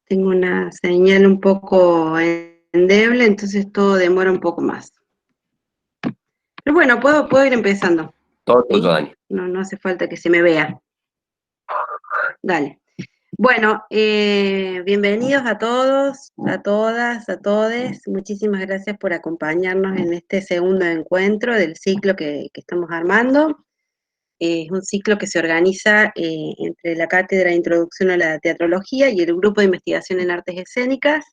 Tengo una señal un poco endeble, entonces todo demora un poco más. Pero bueno, puedo ir empezando. Todo ¿Sí? tuyo, Dani. No hace falta que se me vea. Dale. Bueno, bienvenidos a todos, a todas, a todes. Muchísimas gracias por acompañarnos en este segundo encuentro del ciclo que estamos armando. Es un ciclo que se organiza entre la Cátedra de Introducción a la Teatrología y el Grupo de Investigación en Artes Escénicas.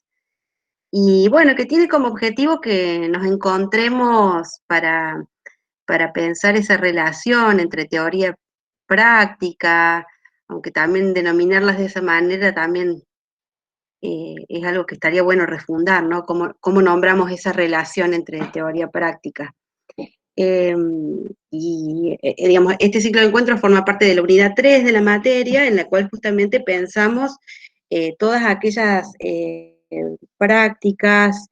Y bueno, que tiene como objetivo que nos encontremos para pensar esa relación entre teoría y práctica, aunque también denominarlas de esa manera también es algo que estaría bueno refundar, ¿no? ¿Cómo nombramos esa relación entre teoría y práctica? Digamos, este ciclo de encuentros forma parte de la unidad 3 de la materia, en la cual justamente pensamos todas aquellas prácticas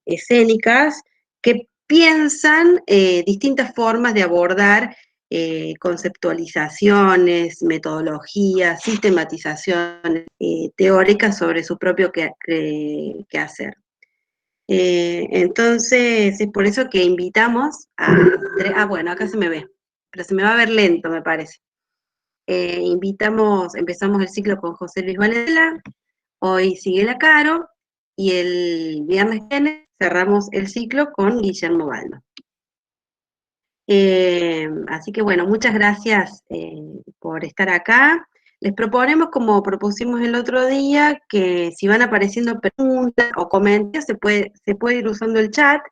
escénicas que piensan distintas formas de abordar conceptualizaciones, metodologías, sistematizaciones teóricas sobre su propio quehacer. Entonces, es por eso que invitamos bueno, acá se me ve, pero se me va a ver lento, me parece. Empezamos el ciclo con José Luis Valela, hoy sigue la Caro, y el viernes que viene cerramos el ciclo con Guillermo Baldo. Así que bueno, muchas gracias por estar acá. Les proponemos, como propusimos el otro día, que si van apareciendo preguntas o comentarios, se puede ir usando el chat,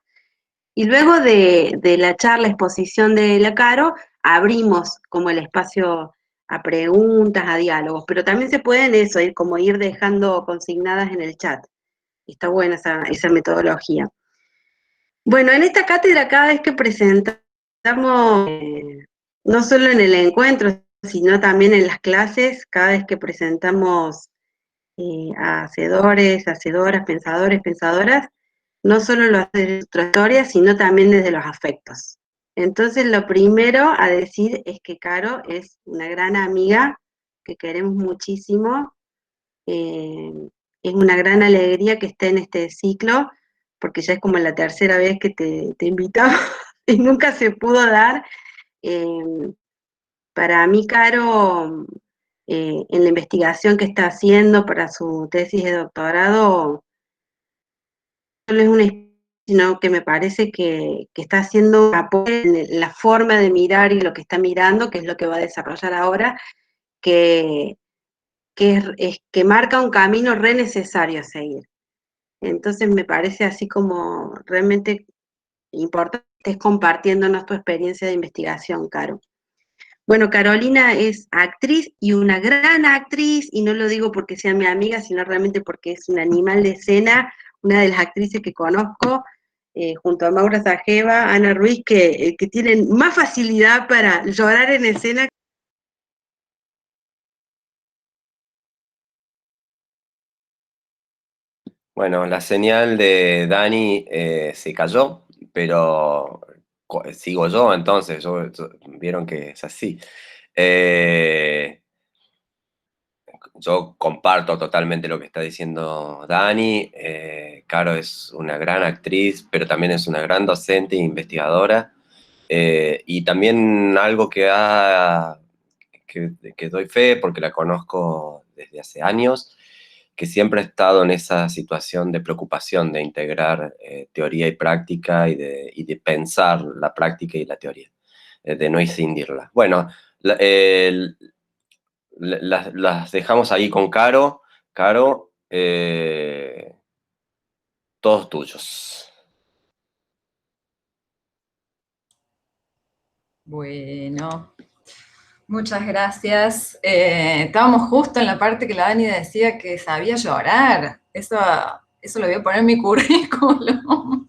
y luego de la charla, exposición de la Caro, abrimos como el espacio a preguntas, a diálogos, pero también se pueden ir dejando consignadas en el chat. Está buena esa metodología. Bueno, en esta cátedra cada vez que presentamos, no solo en el encuentro, sino también en las clases, cada vez que presentamos a hacedores, hacedoras, pensadores, pensadoras, no solo lo hace desde su trayectoria, sino también desde los afectos. Entonces, lo primero a decir es que Caro es una gran amiga que queremos muchísimo. Es una gran alegría que esté en este ciclo, porque ya es como la tercera vez que te invitamos y nunca se pudo dar. Eh, para mí, Caro, en la investigación que está haciendo para su tesis de doctorado, no es una, sino que me parece que está haciendo un apoyo en la forma de mirar y lo que está mirando, que es lo que va a desarrollar ahora, que que marca un camino re necesario a seguir. Entonces me parece así como realmente importante que estés compartiéndonos tu experiencia de investigación, Caro. Bueno, Carolina es actriz y una gran actriz, y no lo digo porque sea mi amiga, sino realmente porque es un animal de escena, una de las actrices que conozco, junto a Maura Sajeva, Ana Ruiz, que tienen más facilidad para llorar en escena. Bueno, la señal de Dani se cayó, pero sigo yo, entonces, vieron que es así. Yo comparto totalmente lo que está diciendo Dani. Caro es una gran actriz, pero también es una gran docente e investigadora. Y también algo que doy fe, porque la conozco desde hace años, que siempre ha estado en esa situación de preocupación de integrar teoría y práctica y de pensar la práctica y la teoría, de no escindirla. Bueno, las dejamos ahí con Caro. Caro, todos tuyos. Bueno, muchas gracias. Estábamos justo en la parte que la Dani decía que sabía llorar. Eso lo voy a poner en mi currículum.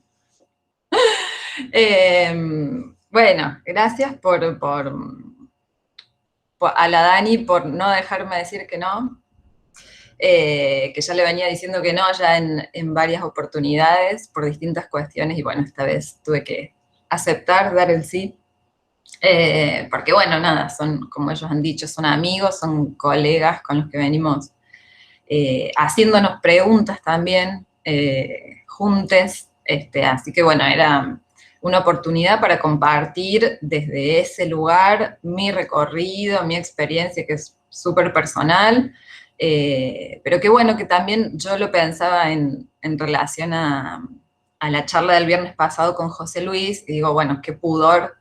Bueno, gracias a la Dani por no dejarme decir que no. Que ya le venía diciendo que no ya en varias oportunidades por distintas cuestiones, y bueno, esta vez tuve que aceptar, dar el sí. Porque bueno, nada, son, como ellos han dicho, son amigos, son colegas con los que venimos haciéndonos preguntas también juntes, así que bueno, era una oportunidad para compartir desde ese lugar mi recorrido, mi experiencia, que es súper personal, pero que bueno, que también yo lo pensaba en relación a la charla del viernes pasado con José Luis, y digo, bueno, qué pudor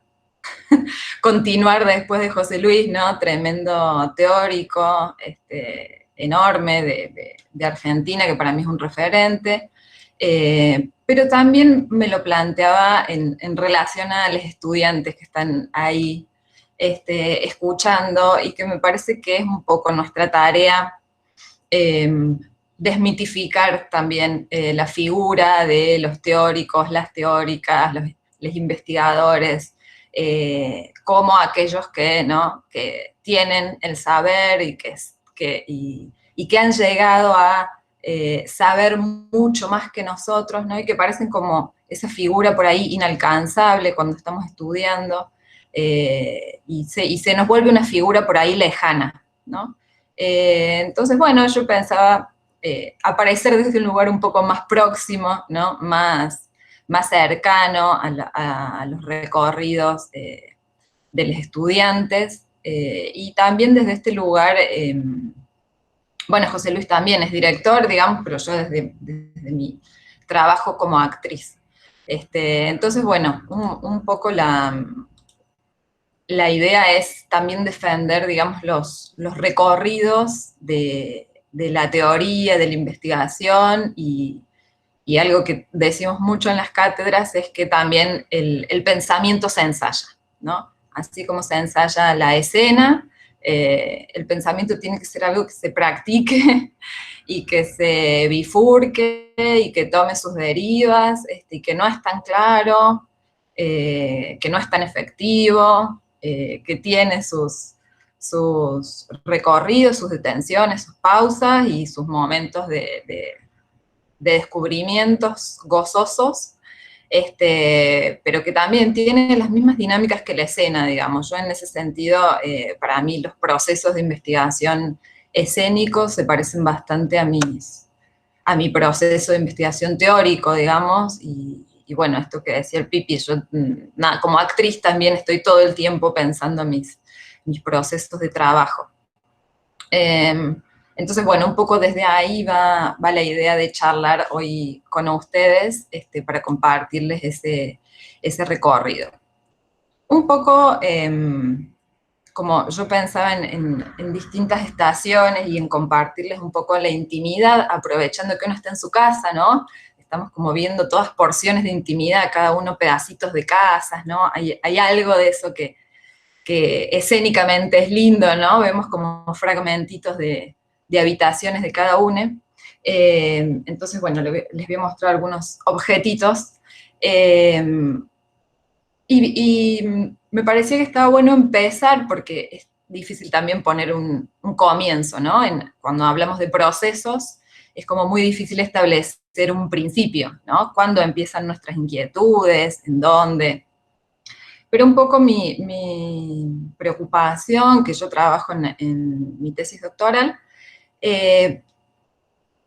continuar después de José Luis, ¿no? Tremendo teórico, enorme de Argentina, que para mí es un referente, pero también me lo planteaba en relación a los estudiantes que están ahí escuchando, y que me parece que es un poco nuestra tarea desmitificar también la figura de los teóricos, las teóricas, los investigadores, como aquellos que, ¿no?, que tienen el saber y que han llegado a saber mucho más que nosotros, ¿no?, y que parecen como esa figura por ahí inalcanzable cuando estamos estudiando, y se nos vuelve una figura por ahí lejana, ¿no? Entonces, bueno, yo pensaba aparecer desde un lugar un poco más próximo, ¿no?, más cercano a los recorridos de los estudiantes, y también desde este lugar, bueno, José Luis también es director, digamos, pero yo desde mi trabajo como actriz. Entonces, bueno, un poco la idea es también defender, digamos, los recorridos de la teoría, de la investigación, y algo que decimos mucho en las cátedras es que también el pensamiento se ensaya, ¿no? Así como se ensaya la escena, el pensamiento tiene que ser algo que se practique y que se bifurque y que tome sus derivas, y que no es tan claro, que no es tan efectivo, que tiene sus recorridos, sus detenciones, sus pausas y sus momentos de descubrimientos gozosos, pero que también tiene las mismas dinámicas que la escena, digamos. Yo en ese sentido, para mí los procesos de investigación escénicos se parecen bastante a mi proceso de investigación teórico, digamos, y bueno, esto que decía el Pipi, yo nada, como actriz también estoy todo el tiempo pensando en mis procesos de trabajo. Entonces, bueno, un poco desde ahí va la idea de charlar hoy con ustedes, para compartirles ese recorrido. Un poco como yo pensaba en distintas estaciones y en compartirles un poco la intimidad, aprovechando que uno está en su casa, ¿no? Estamos como viendo todas porciones de intimidad, cada uno pedacitos de casas, ¿no? Hay algo de eso que escénicamente es lindo, ¿no? Vemos como fragmentitos de habitaciones de cada uno. Entonces, bueno, les voy a mostrar algunos objetitos. Y me parecía que estaba bueno empezar, porque es difícil también poner un comienzo, ¿no? Cuando hablamos de procesos, es como muy difícil establecer un principio, ¿no? ¿Cuándo empiezan nuestras inquietudes? ¿En dónde? Pero un poco mi preocupación, que yo trabajo en mi tesis doctoral,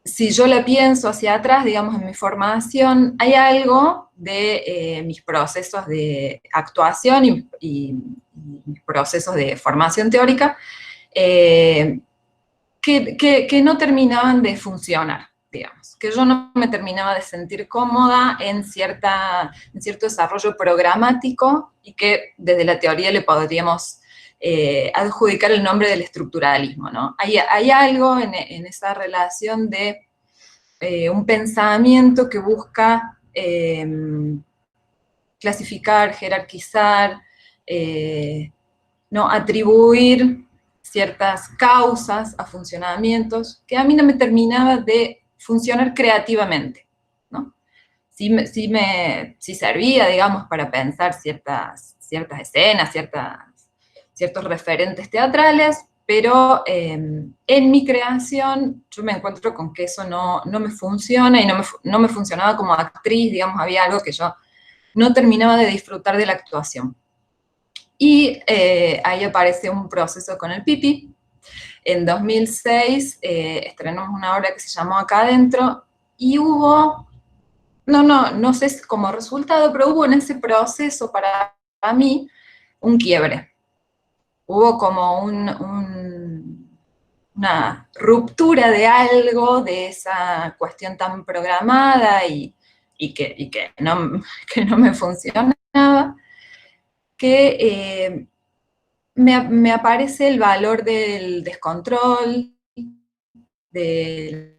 si yo la pienso hacia atrás, digamos, en mi formación, hay algo de mis procesos de actuación y mis procesos de formación teórica que no terminaban de funcionar, digamos, que yo no me terminaba de sentir cómoda en cierto desarrollo programático, y que desde la teoría le podríamos adjudicar el nombre del estructuralismo, ¿no? Hay algo en esa relación de un pensamiento que busca clasificar, jerarquizar, no atribuir ciertas causas a funcionamientos que a mí no me terminaba de funcionar creativamente, ¿no? Sí servía, digamos, para pensar ciertas escenas, ciertos referentes teatrales, pero en mi creación yo me encuentro con que eso no me funciona, y no me funcionaba como actriz, digamos, había algo que yo no terminaba de disfrutar de la actuación. Y ahí aparece un proceso con el Pipi, en 2006 estrenamos una obra que se llamó Acá Adentro, y hubo, no sé si como resultado, pero hubo en ese proceso para mí un quiebre. Hubo como una ruptura de algo, de esa cuestión tan programada y que no me funcionaba, que me aparece el valor del descontrol, de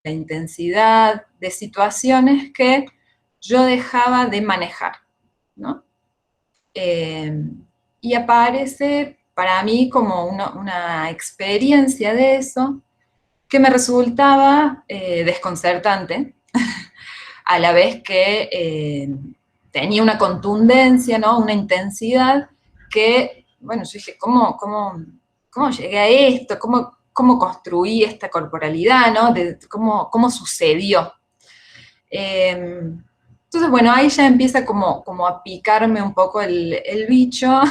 la intensidad, de situaciones que yo dejaba de manejar, ¿no? Y aparece para mí como una experiencia de eso que me resultaba desconcertante, a la vez que tenía una contundencia, ¿no? Una intensidad que, bueno, yo dije, ¿cómo llegué a esto? ¿Cómo construí esta corporalidad, ¿no? ¿Cómo sucedió? Entonces, bueno, ahí ya empieza como a picarme un poco el bicho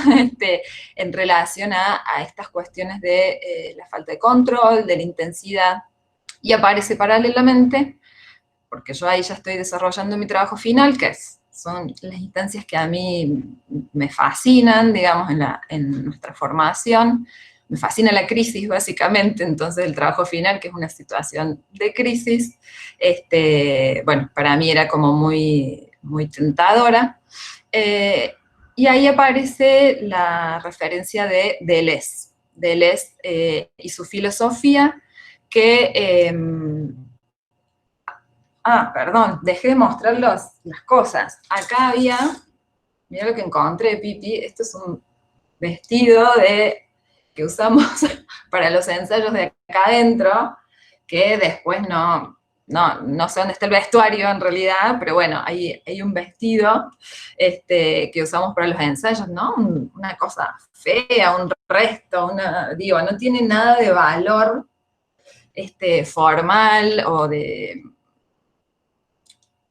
en relación a estas cuestiones de la falta de control, de la intensidad, y aparece paralelamente, porque yo ahí ya estoy desarrollando mi trabajo final, que son las instancias que a mí me fascinan, digamos, en nuestra formación. Me fascina la crisis, básicamente, entonces el trabajo final, que es una situación de crisis, bueno, para mí era como muy, muy tentadora. Y ahí aparece la referencia de Deleuze y su filosofía, que... perdón, dejé de mostrar las cosas. Acá había, mira lo que encontré, Pipi, esto es un vestido que usamos para los ensayos de acá adentro, que después no sé dónde está el vestuario en realidad, pero bueno, hay un vestido que usamos para los ensayos, ¿no? Una cosa fea, un resto, digo, no tiene nada de valor formal o de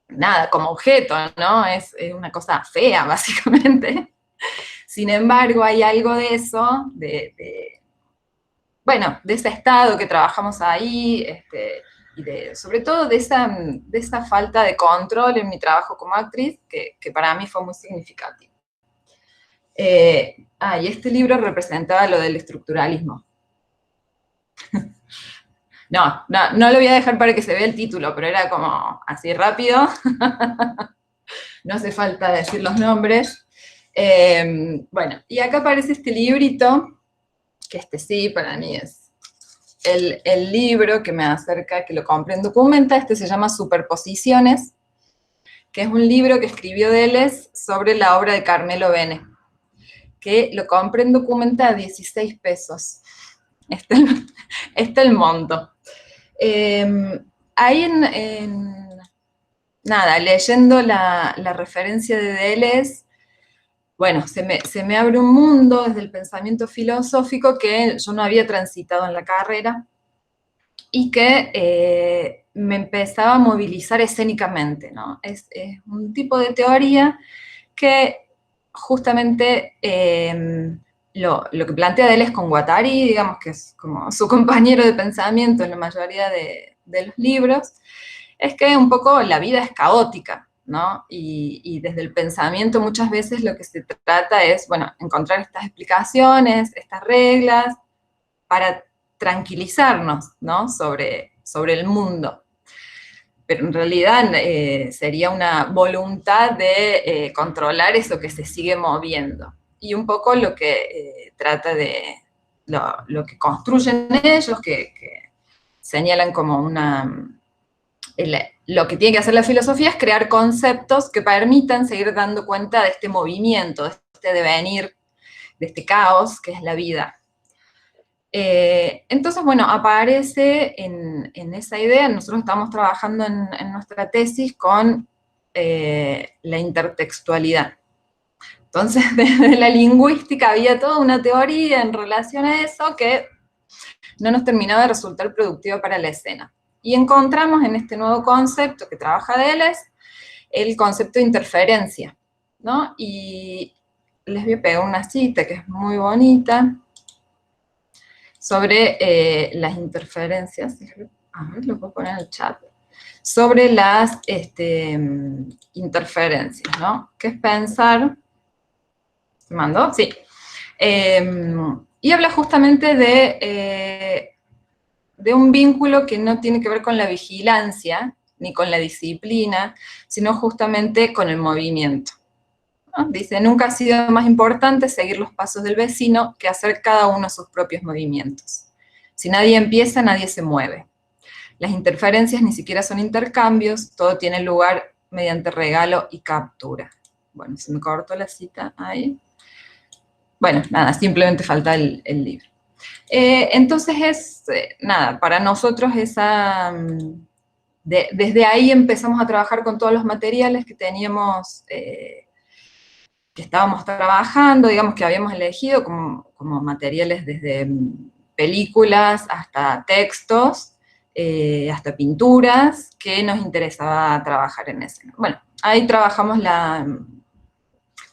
nada, como objeto, ¿no? Es una cosa fea, básicamente. Sin embargo, hay algo de eso, bueno, de ese estado que trabajamos ahí, y sobre todo de esa falta de control en mi trabajo como actriz, que para mí fue muy significativo. Y este libro representaba lo del estructuralismo. No lo voy a dejar para que se vea el título, pero era como así rápido. No hace falta decir los nombres. Bueno, y acá aparece este librito, que sí, para mí es el libro que me acerca, que lo compré en Documenta. Se llama Superposiciones, que es un libro que escribió Deleuze sobre la obra de Carmelo Bene, que lo compré en Documenta a 16 pesos. El monto. Ahí nada, leyendo la referencia de Deleuze, bueno, se me abre un mundo desde el pensamiento filosófico que yo no había transitado en la carrera y que me empezaba a movilizar escénicamente, ¿no? Es un tipo de teoría que justamente lo que plantea Deleuze con Guattari, digamos que es como su compañero de pensamiento en la mayoría de los libros, es que un poco la vida es caótica, ¿no? Y desde el pensamiento muchas veces lo que se trata es, bueno, encontrar estas explicaciones, estas reglas, para tranquilizarnos, ¿no? Sobre el mundo. Pero en realidad sería una voluntad de controlar eso que se sigue moviendo. Y un poco lo que trata de, lo que construyen ellos, que señalan como lo que tiene que hacer la filosofía es crear conceptos que permitan seguir dando cuenta de este movimiento, de este devenir, de este caos que es la vida. Entonces, bueno, aparece en esa idea. Nosotros estamos trabajando en nuestra tesis con la intertextualidad. Entonces, desde la lingüística había toda una teoría en relación a eso que no nos terminaba de resultar productiva para la escena. Y encontramos en este nuevo concepto que trabaja Deleuze, el concepto de interferencia, ¿no? Y les voy a pegar una cita que es muy bonita. sobre las interferencias. A ver, lo puedo poner en el chat. Sobre las interferencias, ¿no? ¿Qué es pensar? ¿Se mandó? Sí. Y habla justamente de un vínculo que no tiene que ver con la vigilancia, ni con la disciplina, sino justamente con el movimiento, ¿no? Dice, nunca ha sido más importante seguir los pasos del vecino que hacer cada uno sus propios movimientos. Si nadie empieza, nadie se mueve. Las interferencias ni siquiera son intercambios, todo tiene lugar mediante regalo y captura. Bueno, se me cortó la cita ahí. Bueno, nada, simplemente falta el libro. Entonces nada, para nosotros desde ahí empezamos a trabajar con todos los materiales que teníamos, que estábamos trabajando, digamos que habíamos elegido como materiales desde películas hasta textos, hasta pinturas, que nos interesaba trabajar en escena. Bueno, ahí trabajamos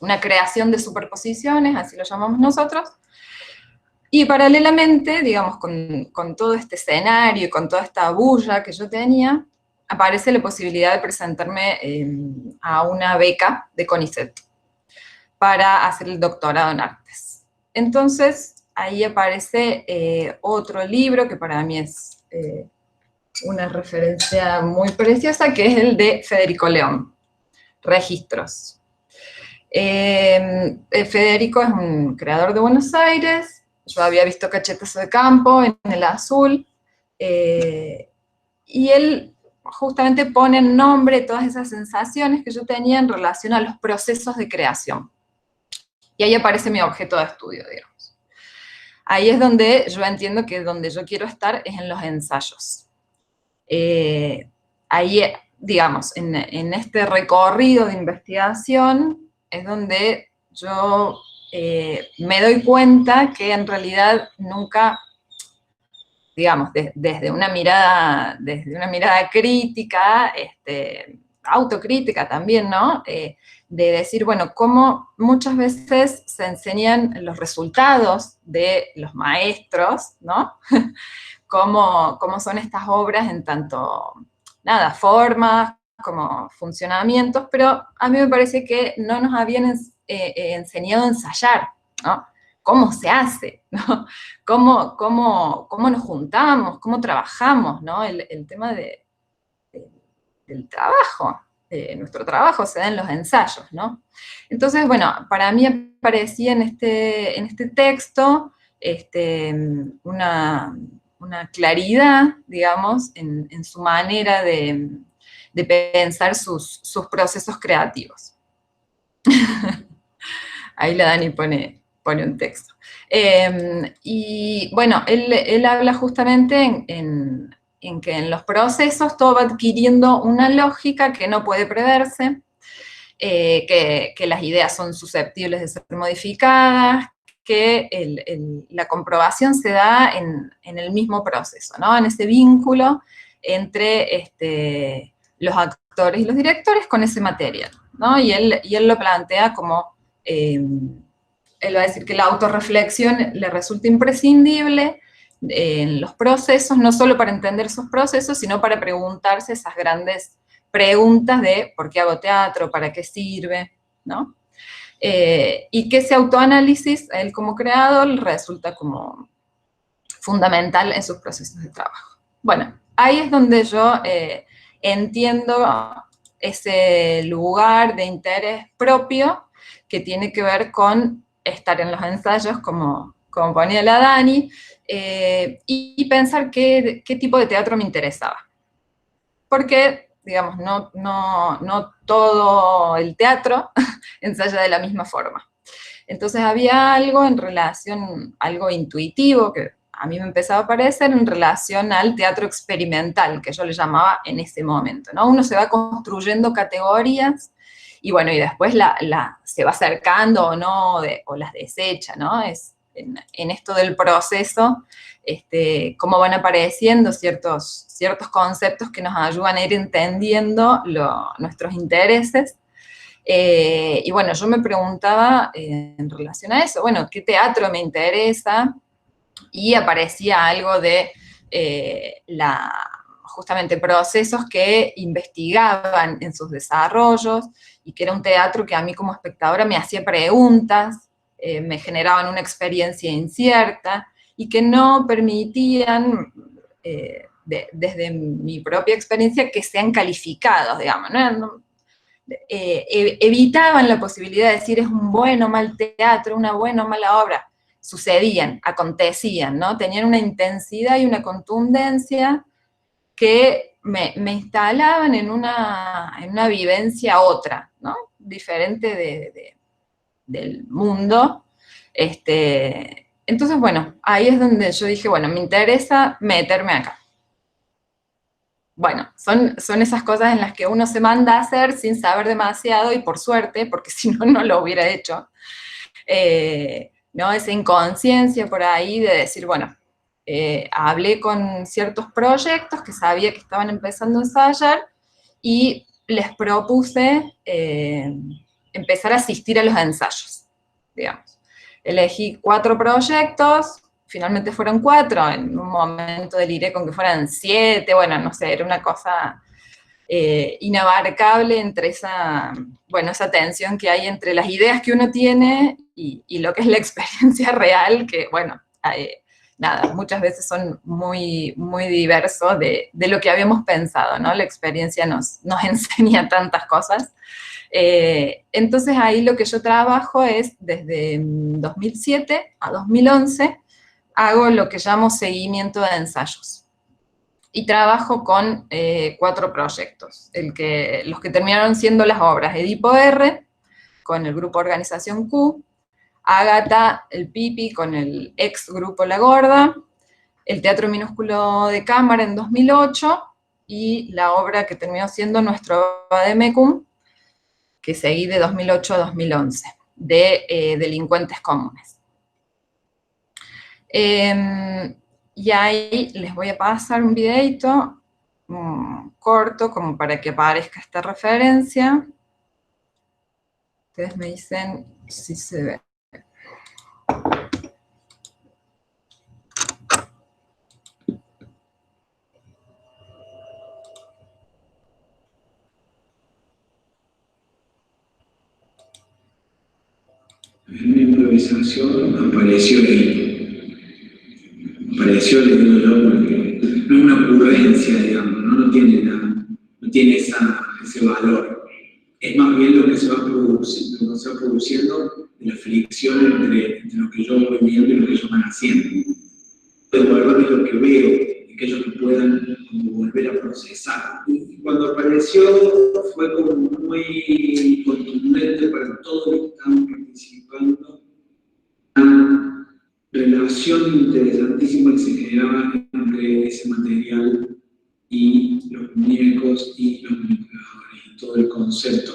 una creación de superposiciones, así lo llamamos nosotros, y paralelamente, digamos, con todo este escenario y con toda esta bulla que yo tenía, aparece la posibilidad de presentarme a una beca de CONICET para hacer el doctorado en artes. Entonces, ahí aparece otro libro que para mí es una referencia muy preciosa, que es el de Federico León, Registros. Federico es un creador de Buenos Aires. Yo había visto Cachetazo de Campo en el azul, y él justamente pone en nombre todas esas sensaciones que yo tenía en relación a los procesos de creación. Y ahí aparece mi objeto de estudio, digamos. Ahí es donde yo entiendo que donde yo quiero estar es en los ensayos. Ahí, digamos, en este recorrido de investigación es donde yo me doy cuenta que en realidad nunca, digamos, desde una mirada crítica, autocrítica también, ¿no? De decir, bueno, cómo muchas veces se enseñan los resultados de los maestros, ¿no? cómo son estas obras en tanto, nada, formas como funcionamientos, pero a mí me parece que no nos habían enseñado a ensayar, ¿no? ¿Cómo se hace? ¿No? ¿Cómo nos juntamos? ¿Cómo trabajamos? ¿No? El tema del trabajo, nuestro trabajo se da en los ensayos, ¿no? Entonces, bueno, para mí aparecía en este texto una claridad, digamos, en su manera de pensar sus procesos creativos. Ahí la Dani pone un texto. Y bueno, él habla justamente en que en los procesos todo va adquiriendo una lógica que no puede preverse, que las ideas son susceptibles de ser modificadas, que la comprobación se da en el mismo proceso, ¿no? En ese vínculo entre los actores y los directores con ese material, ¿no? Y él lo plantea como, él va a decir que la autorreflexión le resulta imprescindible en los procesos, no solo para entender sus procesos, sino para preguntarse esas grandes preguntas de ¿por qué hago teatro? ¿Para qué sirve? ¿No? Y que ese autoanálisis, él como creador, resulta como fundamental en sus procesos de trabajo. Bueno, ahí es donde yo entiendo ese lugar de interés propio que tiene que ver con estar en los ensayos, como ponía la Dani, y pensar qué tipo de teatro me interesaba. Porque, digamos, no todo el teatro ensaya de la misma forma. Entonces había algo en relación, algo intuitivo que a mí me empezaba a aparecer en relación al teatro experimental, que yo le llamaba en ese momento, ¿no? Uno se va construyendo categorías y bueno, y después se va acercando o no, o las desecha, ¿no? Es en esto del proceso, cómo van apareciendo ciertos conceptos que nos ayudan a ir entendiendo nuestros intereses. Y bueno, yo me preguntaba en relación a eso, bueno, ¿qué teatro me interesa? y aparecía algo de justamente procesos que investigaban en sus desarrollos, y que era un teatro que a mí como espectadora me hacía preguntas, me generaban una experiencia incierta, y que no permitían, desde mi propia experiencia, que sean calificados, digamos, ¿no? Evitaban la posibilidad de decir es un buen o mal teatro, una buena o mala obra. Sucedían, acontecían, ¿no? Tenían una intensidad y una contundencia que me instalaban en una vivencia otra, ¿no? Diferente del mundo. Entonces, bueno, ahí es donde yo dije, bueno, me interesa meterme acá. Bueno, son esas cosas en las que uno se manda a hacer sin saber demasiado, y por suerte, porque si no, no lo hubiera hecho. ¿No? Esa inconsciencia por ahí de decir, bueno, hablé con ciertos proyectos que sabía que estaban empezando a ensayar, y les propuse empezar a asistir a los ensayos, digamos. Elegí 4 proyectos, finalmente fueron 4, en un momento deliré con que fueran 7, bueno, no sé, era una cosa inabarcable entre esa tensión que hay entre las ideas que uno tiene y lo que es la experiencia real, que, bueno, nada, muchas veces son muy, muy diversos de lo que habíamos pensado, ¿no? La experiencia nos enseña tantas cosas. Entonces ahí lo que yo trabajo es, desde 2007 a 2011, hago lo que llamo seguimiento de ensayos. Y trabajo con 4 proyectos, los que terminaron siendo las obras: Edipo R, con el grupo Organización Q, Ágata, el Pipi, con el ex grupo La Gorda, el Teatro Minúsculo de Cámara en 2008, y la obra que terminó siendo nuestro Vademecum, que seguí de 2008 a 2011, de delincuentes comunes. Y ahí les voy a pasar un videito corto, como para que aparezca esta referencia. Ustedes me dicen si se ve. En una improvisación apareció ahí. Apareció, le digo yo, porque no es una ocurrencia, digamos, no tiene ese valor. Es más bien lo que se va produciendo de la fricción entre lo que yo voy viendo y lo que ellos van haciendo. Devolverme lo que veo, y que ellos puedan como volver a procesar. Y cuando apareció fue como muy contundente para todos los que estaban participando. Una relación interesantísima que se generaba entre ese material y los muñecos y los manipuladores, y todo el concepto,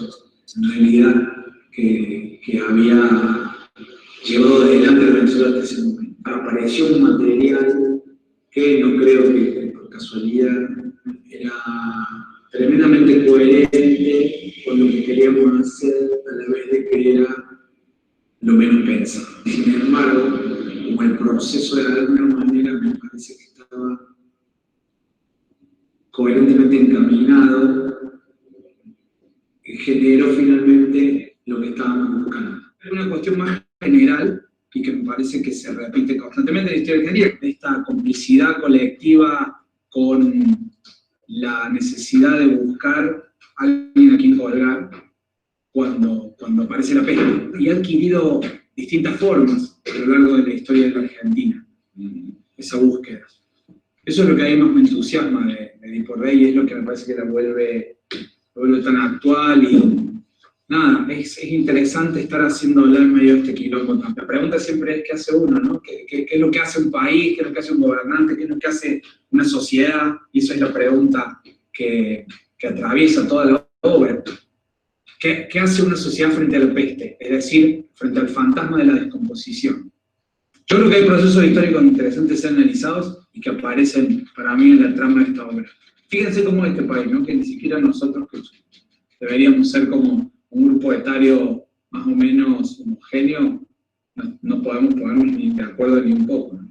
en realidad, que había llevado adelante la Venezuela hasta ese momento. Apareció un material que no creo que por casualidad era tremendamente coherente con lo que queríamos hacer, a la vez de que era lo menos pensado. Sin embargo, como el proceso de alguna manera me parece que estaba coherentemente encaminado, generó finalmente lo que estábamos buscando. Es una cuestión más general y que me parece que se repite constantemente en la historia de la ingeniería, esta complicidad colectiva con la necesidad de buscar a alguien a quien colgar cuando aparece la peste, y ha adquirido distintas formas a lo largo de la historia de la Argentina, esa búsqueda. Eso es lo que a mí más me entusiasma de Edipo Rey, y es lo que me parece que la vuelve tan actual. Y nada, es interesante estar haciéndola en medio de este quilombo. La pregunta siempre es: ¿qué hace uno, no? ¿Qué es lo que hace un país? ¿Qué es lo que hace un gobernante? ¿Qué es lo que hace una sociedad? Y eso es la pregunta que atraviesa toda la obra. ¿Qué hace una sociedad frente a la peste? Es decir, frente al fantasma de la descomposición. Yo creo que hay procesos históricos interesantes analizados y que aparecen para mí en la trama de esta obra. Fíjense cómo es este país, ¿no? Que ni siquiera nosotros, que deberíamos ser como un grupo etario más o menos homogéneo, no podemos ponernos ni de acuerdo ni un poco, ¿no?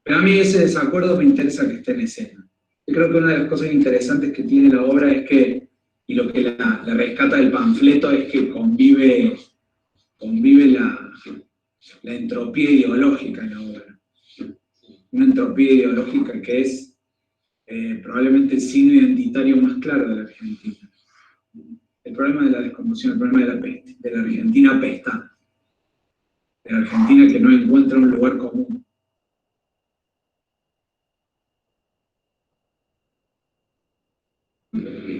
Pero a mí ese desacuerdo me interesa que esté en escena. Yo creo que una de las cosas interesantes que tiene la obra es que, y lo que la rescata del panfleto, es que convive la entropía ideológica en la obra. Una entropía ideológica que es probablemente el signo identitario más claro de la Argentina. El problema de la descomposición, el problema de la peste, de la Argentina apestada, de la Argentina que no encuentra un lugar común.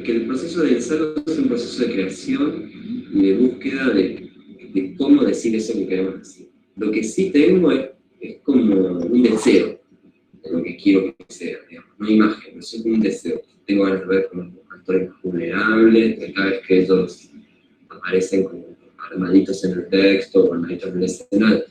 Que el proceso de ensayo es un proceso de creación y de búsqueda de cómo decir eso que queremos decir. Lo que sí tengo es como un deseo de lo que quiero que sea, digamos, no imagen, pero es un deseo. Tengo ganas de ver con los actores más vulnerables, que cada vez que ellos aparecen como armaditos en el texto o armaditos en la escena,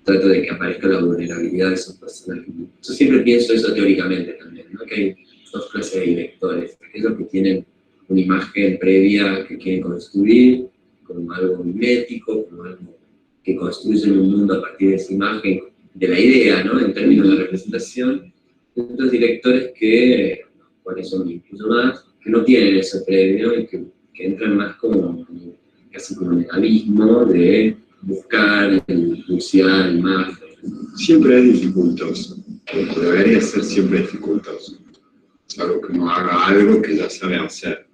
trato de que aparezca la vulnerabilidad de esos personajes. Yo siempre pienso eso teóricamente también, ¿no? Que hay dos clases de directores, aquellos que tienen una imagen previa que quieren construir, como algo mimético, como algo que construyen un mundo a partir de esa imagen, de la idea, ¿no? En términos de representación. Otros directores que, por eso me incluyo más, que no tienen eso previo y que entran más como casi como en el abismo de buscar, impulsar imagen. Siempre es dificultoso, o debería ser siempre dificultoso. Salvo que uno haga algo que ya sabe hacer,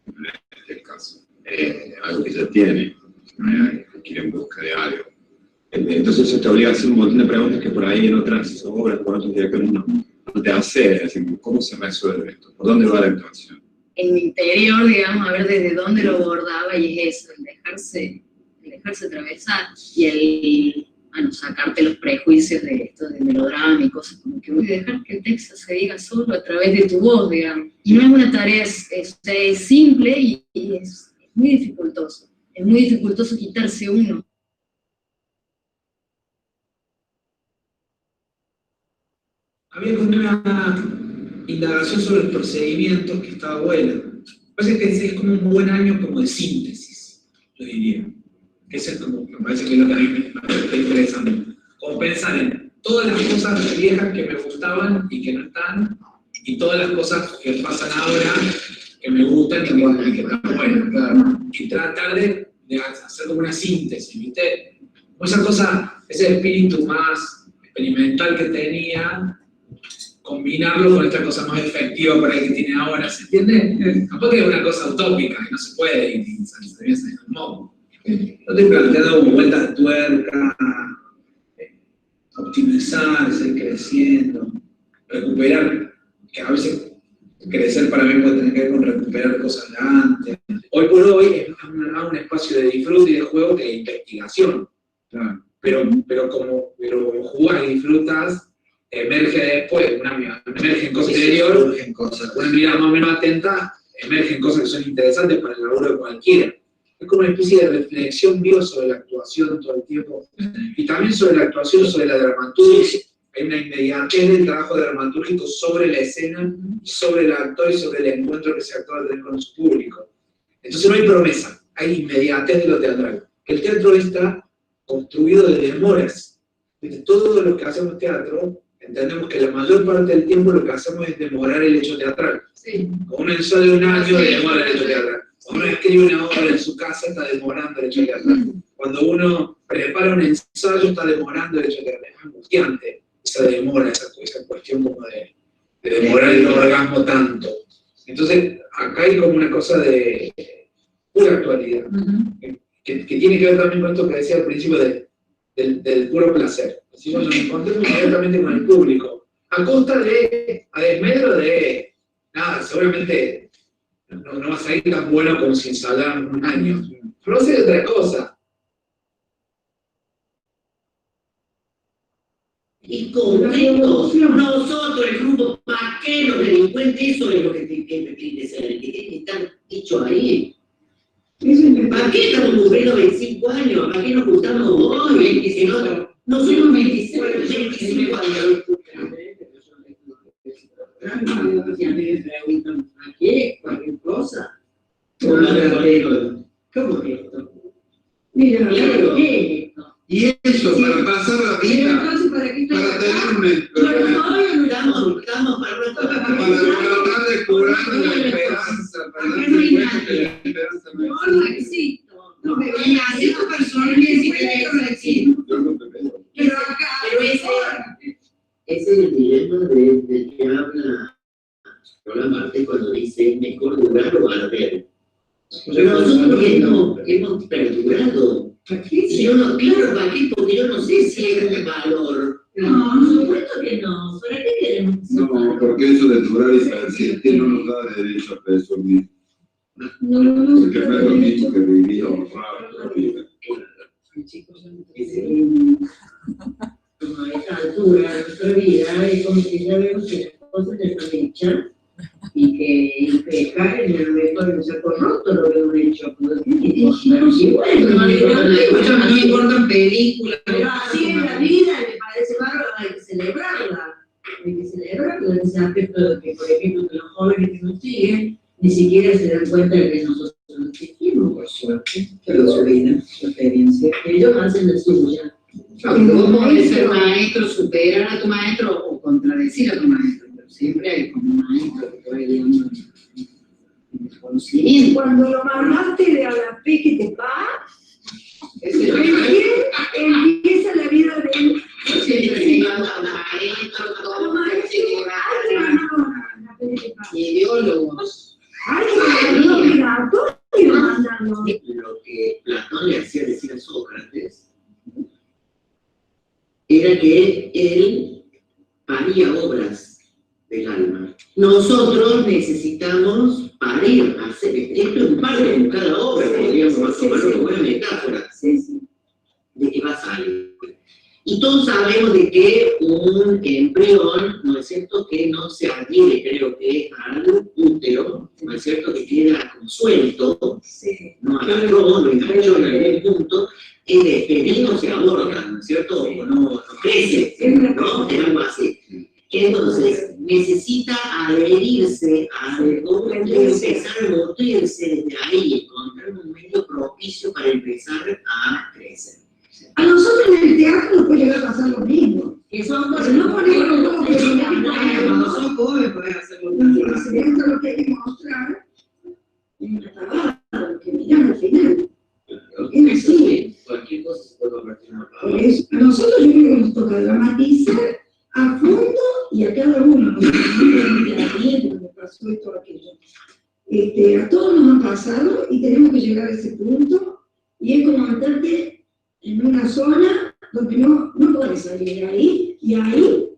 en este caso. Algo que ya tiene, que quiere en busca de algo. Entonces eso te obliga a hacer un montón de preguntas que por ahí en otras obras, por otros directores no te hace. Decir, ¿cómo se resuelve esto? ¿Por dónde va la actuación? En mi interior, digamos, a ver desde dónde lo abordaba, y es eso, el dejarse atravesar, y el sacarte los prejuicios de esto, de melodrama y cosas como que voy a dejar que el texto se diga solo a través de tu voz, digamos. Y no es una tarea, es simple y es muy dificultoso. Es muy dificultoso quitarse uno. Había como una indagación sobre los procedimientos que estaba buena. Me parece que es como un buen año como de síntesis, yo diría. Eso es como, me parece que es lo que a mí me está interesando. Como pensar en todas las cosas viejas que me gustaban y que no están, y todas las cosas que pasan ahora que me gustan y que están buenas, claro. Y tratar de hacer como una síntesis, ¿viste? Como esa cosa, ese espíritu más experimental que tenía, combinarlo con esta cosa más efectiva por ahí que tiene ahora, ¿se entiende? Tampoco es una cosa utópica, que no se puede, y se debe salir del modo. No estoy planteando como vueltas de tuerca, optimizar, seguir creciendo, recuperar, que a veces crecer para mí puede tener que ver con recuperar cosas de antes. Hoy por hoy es un espacio de disfrute y de juego que de investigación. Claro. Pero como jugás y disfrutas, emerge después, emergen cosas interior, una mirada más o menos atenta, emergen cosas que son interesantes para el laburo de cualquiera. Es como una especie de reflexión viva sobre la actuación todo el tiempo. Y también sobre la actuación, sobre la dramaturgia. Hay una inmediatez del trabajo dramatúrgico sobre la escena, sobre el actor y sobre el encuentro que ese actor va a tener con su público. Entonces no hay promesa, hay inmediatez de lo teatral. El teatro está construido de demoras. Todo lo que hacemos teatro, entendemos que la mayor parte del tiempo lo que hacemos es demorar el hecho teatral. Sí. Con un ensayo de un año demora el hecho teatral. Cuando uno escribe una obra en su casa está demorando el hecho teatral. Cuando uno prepara un ensayo está demorando el hecho teatral. Es angustiante esa demora, esa cuestión como de demorar el orgasmo tanto. Entonces, acá hay como una cosa de pura actualidad, que tiene que ver también con esto que decía al principio del puro placer. Así nos encontramos directamente con el público, a costa de, a desmedro de, nada, seguramente no va a salir tan bueno como si ensayáramos un año, pero va a ser otra cosa. Y concretos, nosotros, el grupo paqueros, delincuentes, eso es lo que está dicho ahí. ¿Para qué estamos cumpliendo 25 años? ¿Para qué nos juntamos hoy, 25? Nosotros 25 años. ¿A qué? ¿Cualquier cosa? ¿Cómo es esto? Mira, ¿qué es esto? Y eso, para pasar la vida, para tener un no hay nadie. No existo. No me ven a esta persona que sí que no existo. Pero ese es el dilema del que habla Lola Marte cuando dice es mejor durar o arder. Pero nosotros hemos perdurado. Si yo no, claro, ¿para qué? Porque yo no sé si es un valor. No, por supuesto que no. ¿Para qué queremos? No, porque eso de durar y persistir no nos da derecho a presumir. No. Porque no es lo mismo que vivir honrado. A esta altura de nuestra vida es como que ya vemos que las cosas están hechas y que caen en el mejor de un saco roto lo que hemos hecho. Y bueno, no importan películas. Pero así es la vida, me parece bárbaro, hay que celebrarla. Hay que celebrarla en ese aspecto de que, por ejemplo, que los jóvenes que nos siguen ni siquiera se dan cuenta de que nosotros no existimos, por suerte, pero su vida, su experiencia. Ellos hacen la suya. ¿Cómo podés ser maestro, superar a tu maestro o contradecir a tu maestro? Pero siempre hay como un maestro que puede guiando el conocimiento. Cuando lo mandaste de a la P que te va, empieza la vida de él. Siempre se manda a maestro, todo ideólogos. Lo que Platón le hacía decir a Sócrates era que él paría obras del alma. Nosotros necesitamos parir, hacer esto es un parto en cada obra, podríamos tomar una buena metáfora de que va a salir. Y todos sabemos de que un embrión, ¿no es cierto?, que no se adhiere, creo que al útero, ¿no es cierto?, que queda como suelto, no agarró, lo enganchó en algún punto, es despedido, se aborda, ¿no es cierto?, o no crece, ¿no?, es algo así. Entonces, necesita adherirse a algo y empezar a nutrirse desde ahí, encontrar un medio propicio para empezar a crecer. A nosotros en el teatro nos puede llegar a pasar lo mismo. Que son cosas, no ponemos los que cuando son jóvenes pueden hacer lo mismo. Esto lo que hay que mostrar es una tabada, que miran al final. Es así. Cualquier cosa se puede convertir en una tabada. Por eso, a nosotros yo creo que nos toca dramatizar a fondo y a cada uno. A mí me pasó esto o aquello. A todos nos ha pasado y tenemos que llegar a ese punto y es como meterte en una zona donde no puedes salir de ahí, y ahí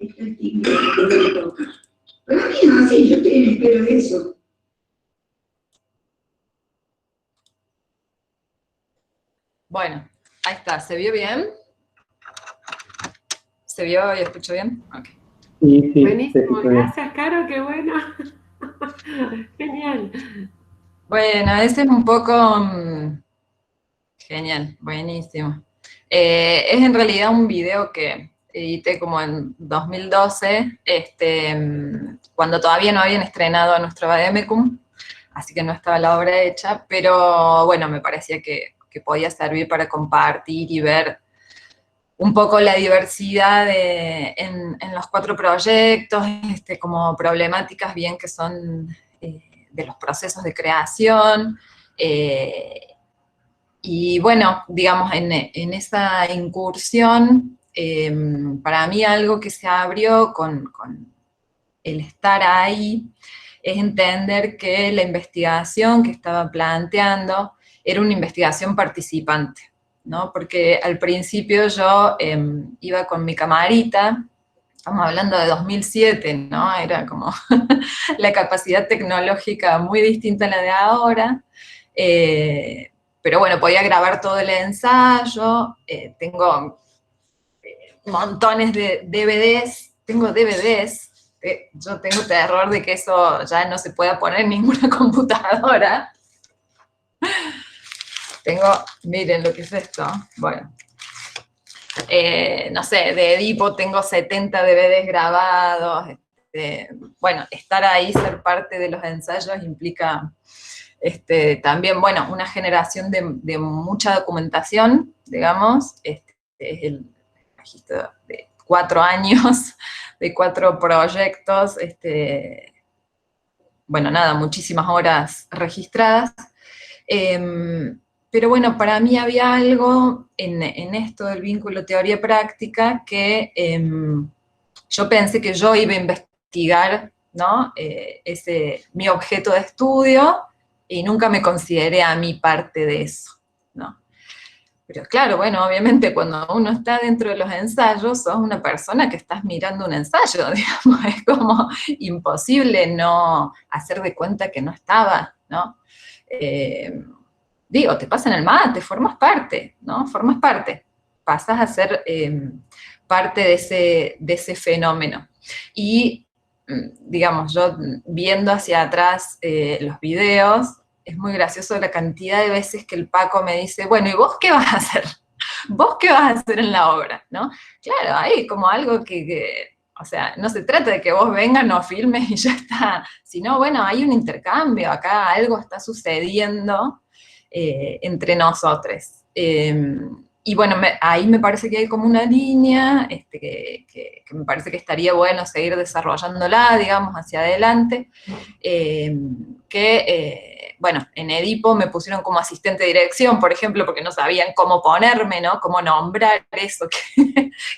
está el timbre que te toca. Para mí es así, yo estoy en espera de eso. Bueno, ahí está, ¿se vio bien? ¿Se vio y escucho bien? Ok. Sí, Buenísimo, gracias, Caro, qué bueno. Genial. Bueno, ese es un poco... genial, buenísimo. Es en realidad un video que edité como en 2012, cuando todavía no habían estrenado nuestro Vademecum, así que no estaba la obra hecha, pero bueno, me parecía que podía servir para compartir y ver un poco la diversidad en los 4 proyectos, como problemáticas bien que son de los procesos de creación, y bueno, digamos, en esa incursión, para mí algo que se abrió con el estar ahí es entender que la investigación que estaba planteando era una investigación participante, ¿no? Porque al principio yo iba con mi camarita, estamos hablando de 2007, ¿no? Era como la capacidad tecnológica muy distinta a la de ahora, pero bueno, podía grabar todo el ensayo, tengo montones de DVDs, yo tengo terror de que eso ya no se pueda poner en ninguna computadora. Miren lo que es esto, bueno. No sé, de Edipo tengo 70 DVDs grabados, bueno, estar ahí, ser parte de los ensayos implica también, bueno, una generación de mucha documentación, digamos, es el registro de 4 años, de 4 proyectos, bueno, nada, muchísimas horas registradas. Pero bueno, para mí había algo en esto del vínculo teoría-práctica que yo pensé que yo iba a investigar, ¿no? Mi objeto de estudio, y nunca me consideré a mí parte de eso, ¿no? Pero claro, bueno, obviamente cuando uno está dentro de los ensayos, sos una persona que estás mirando un ensayo, digamos, es como imposible no hacer de cuenta que no estaba, ¿no? Digo, te pasan el mate, formas parte, ¿no? Formas parte, pasas a ser parte de ese fenómeno. Y, digamos, yo viendo hacia atrás los videos, es muy gracioso la cantidad de veces que el Paco me dice, bueno, ¿y vos qué vas a hacer? ¿Vos qué vas a hacer en la obra? ¿No? Claro, hay como algo o sea, no se trata de que vos vengas, nos filmes y ya está, sino, bueno, hay un intercambio, acá algo está sucediendo entre nosotros. Y bueno, ahí me parece que hay como una línea que me parece que estaría bueno seguir desarrollándola, digamos, hacia adelante, bueno, en Edipo me pusieron como asistente de dirección, por ejemplo, porque no sabían cómo ponerme, ¿no? Cómo nombrar eso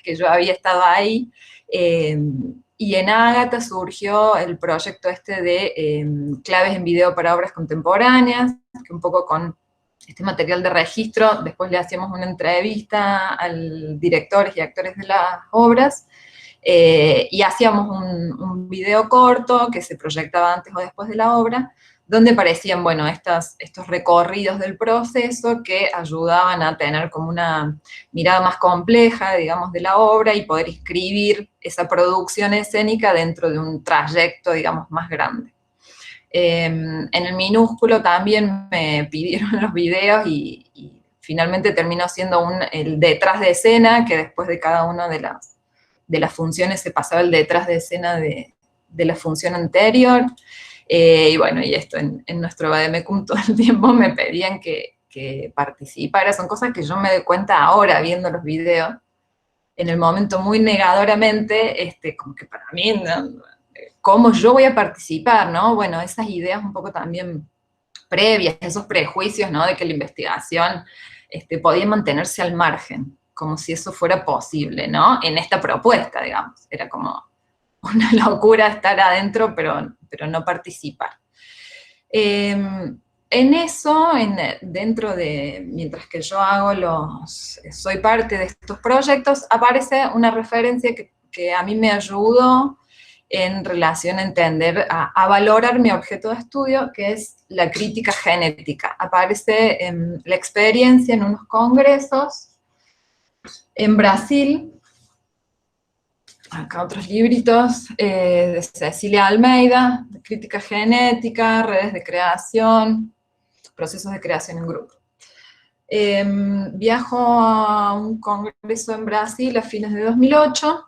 que yo había estado ahí. Y en Ágata surgió el proyecto de claves en video para obras contemporáneas, que un poco con este material de registro, después le hacíamos una entrevista al directores y actores de las obras, y hacíamos un video corto que se proyectaba antes o después de la obra, donde aparecían, bueno, estos recorridos del proceso que ayudaban a tener como una mirada más compleja, digamos, de la obra y poder inscribir esa producción escénica dentro de un trayecto, digamos, más grande. En el minúsculo también me pidieron los videos y finalmente terminó siendo el detrás de escena, que después de cada una de las funciones se pasaba el detrás de escena de la función anterior. Y bueno, y esto en nuestro Vademecum todo el tiempo me pedían que participara. Son cosas que yo me doy cuenta ahora viendo los videos. En el momento muy negadoramente, como que para mí, ¿no? ¿Cómo yo voy a participar, no? Bueno, esas ideas un poco también previas, esos prejuicios, ¿no? De que la investigación podía mantenerse al margen, como si eso fuera posible, ¿no? En esta propuesta, digamos. Era como una locura estar adentro, pero no participar. En eso, mientras que yo soy parte de estos proyectos, aparece una referencia que a mí me ayudó en relación a entender, a valorar mi objeto de estudio, que es la crítica genética. Aparece la experiencia en unos congresos en Brasil, acá otros libritos, de Cecilia Almeida, de crítica genética, redes de creación, procesos de creación en grupo. Viajo a un congreso en Brasil a fines de 2008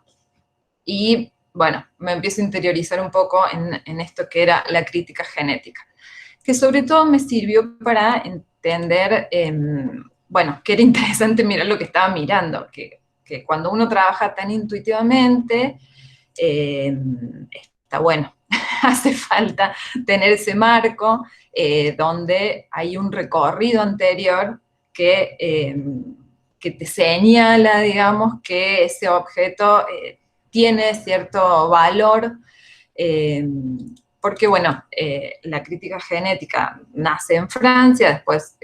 y, bueno, me empiezo a interiorizar un poco en esto que era la crítica genética, que sobre todo me sirvió para entender, bueno, que era interesante mirar lo que estaba mirando, que cuando uno trabaja tan intuitivamente, está bueno, hace falta tener ese marco donde hay un recorrido anterior que te señala, digamos, que ese objeto tiene cierto valor, porque, bueno, la crítica genética nace en Francia, después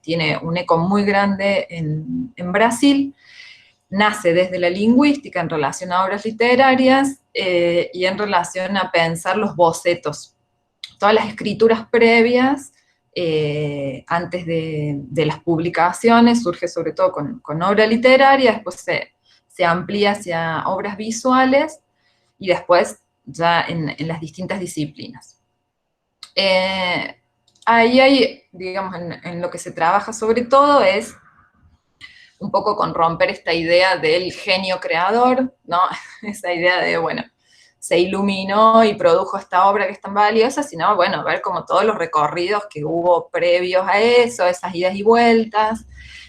tiene un eco muy grande en Brasil, nace desde la lingüística en relación a obras literarias y en relación a pensar los bocetos. Todas las escrituras previas, antes de las publicaciones, surge sobre todo con obra literaria, después se amplía hacia obras visuales y después ya en las distintas disciplinas. Ahí hay, digamos, en lo que se trabaja sobre todo es un poco con romper esta idea del genio creador, ¿no? Esa idea de, bueno, se iluminó y produjo esta obra que es tan valiosa, sino, bueno, ver como todos los recorridos que hubo previos a eso, esas idas y vueltas,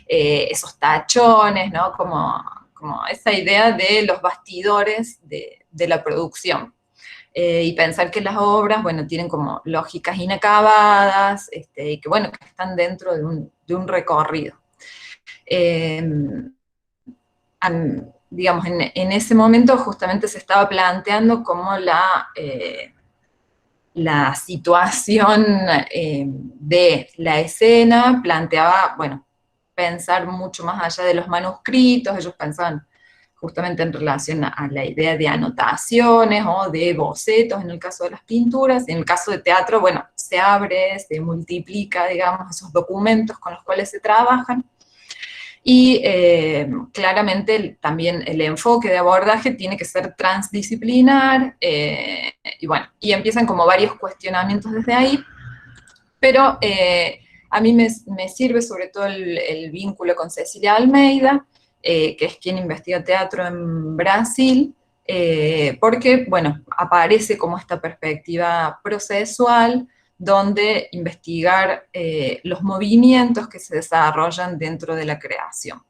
esos tachones, ¿no? Como esa idea de los bastidores de la producción. y pensar que las obras, bueno, tienen como lógicas inacabadas, y que, bueno, que están dentro de un recorrido. Digamos, en ese momento justamente se estaba planteando como la situación de la escena planteaba, bueno, pensar mucho más allá de los manuscritos. Ellos pensaban justamente en relación a la idea de anotaciones o de bocetos en el caso de las pinturas. En el caso de teatro, bueno, se abre, se multiplica, digamos, esos documentos con los cuales se trabajan. Y claramente también el enfoque de abordaje tiene que ser transdisciplinar, y bueno, y empiezan como varios cuestionamientos desde ahí, pero a mí me sirve sobre todo el vínculo con Cecilia Almeida, que es quien investiga teatro en Brasil, porque, bueno, aparece como esta perspectiva procesual, donde investigar los movimientos que se desarrollan dentro de la creación.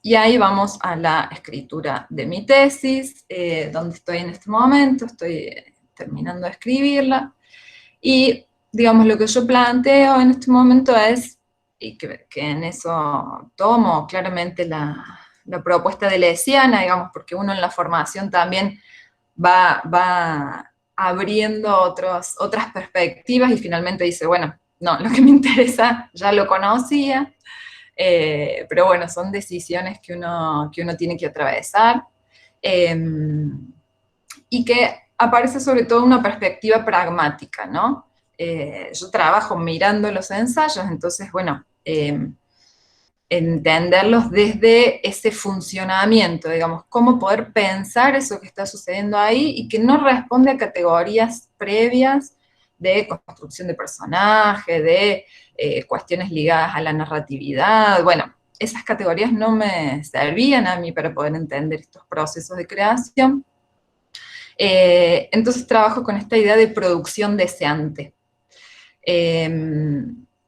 Y ahí vamos a la escritura de mi tesis, donde estoy en este momento, estoy terminando de escribirla, y digamos lo que yo planteo en este momento es, y que en eso tomo claramente la propuesta de Lesiana, digamos, porque uno en la formación también va abriendo otras perspectivas y finalmente dice, bueno, no, lo que me interesa ya lo conocía, pero bueno, son decisiones que uno tiene que atravesar, y que aparece sobre todo una perspectiva pragmática, ¿no? Yo trabajo mirando los ensayos, entonces, bueno, entenderlos desde ese funcionamiento, digamos, cómo poder pensar eso que está sucediendo ahí y que no responde a categorías previas de construcción de personaje, de cuestiones ligadas a la narratividad. Bueno, esas categorías no me servían a mí para poder entender estos procesos de creación. Entonces trabajo con esta idea de producción deseante.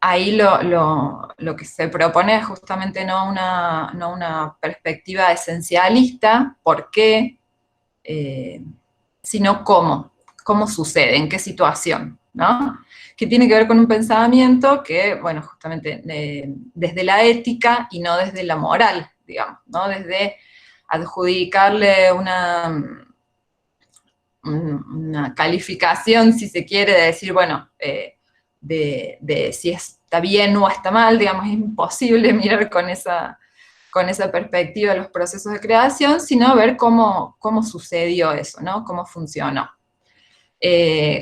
Ahí lo que se propone es justamente no una perspectiva esencialista, ¿por qué? Sino cómo sucede, en qué situación, ¿no? Que tiene que ver con un pensamiento que, bueno, justamente desde la ética y no desde la moral, digamos, ¿no? Desde adjudicarle una calificación, si se quiere, de decir, bueno, de si está bien o está mal, digamos, es imposible mirar con esa perspectiva los procesos de creación, sino ver cómo sucedió eso, ¿no? Cómo funcionó.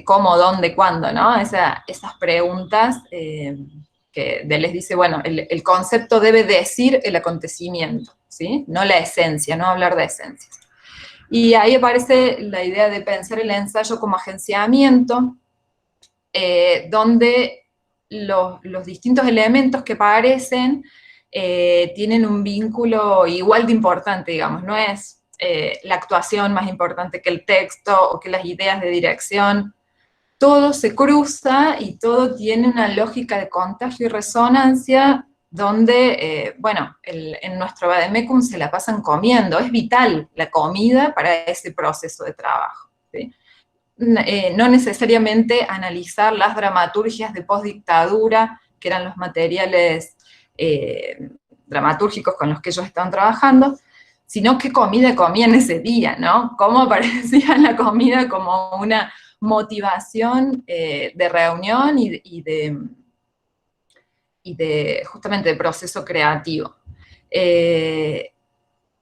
Cómo, dónde, cuándo, ¿no? Esas preguntas que Deleuze dice, bueno, el concepto debe decir el acontecimiento, ¿sí? No la esencia, no hablar de esencias. Y ahí aparece la idea de pensar el ensayo como agenciamiento, donde los distintos elementos que aparecen tienen un vínculo igual de importante, digamos, no es la actuación más importante que el texto o que las ideas de dirección. Todo se cruza y todo tiene una lógica de contagio y resonancia donde, bueno, en nuestro vademecum se la pasan comiendo, es vital la comida para ese proceso de trabajo, ¿sí? No necesariamente analizar las dramaturgias de postdictadura, que eran los materiales dramatúrgicos con los que ellos estaban trabajando, sino qué comida comían ese día, ¿no? Cómo aparecía la comida como una motivación de reunión y de justamente de proceso creativo.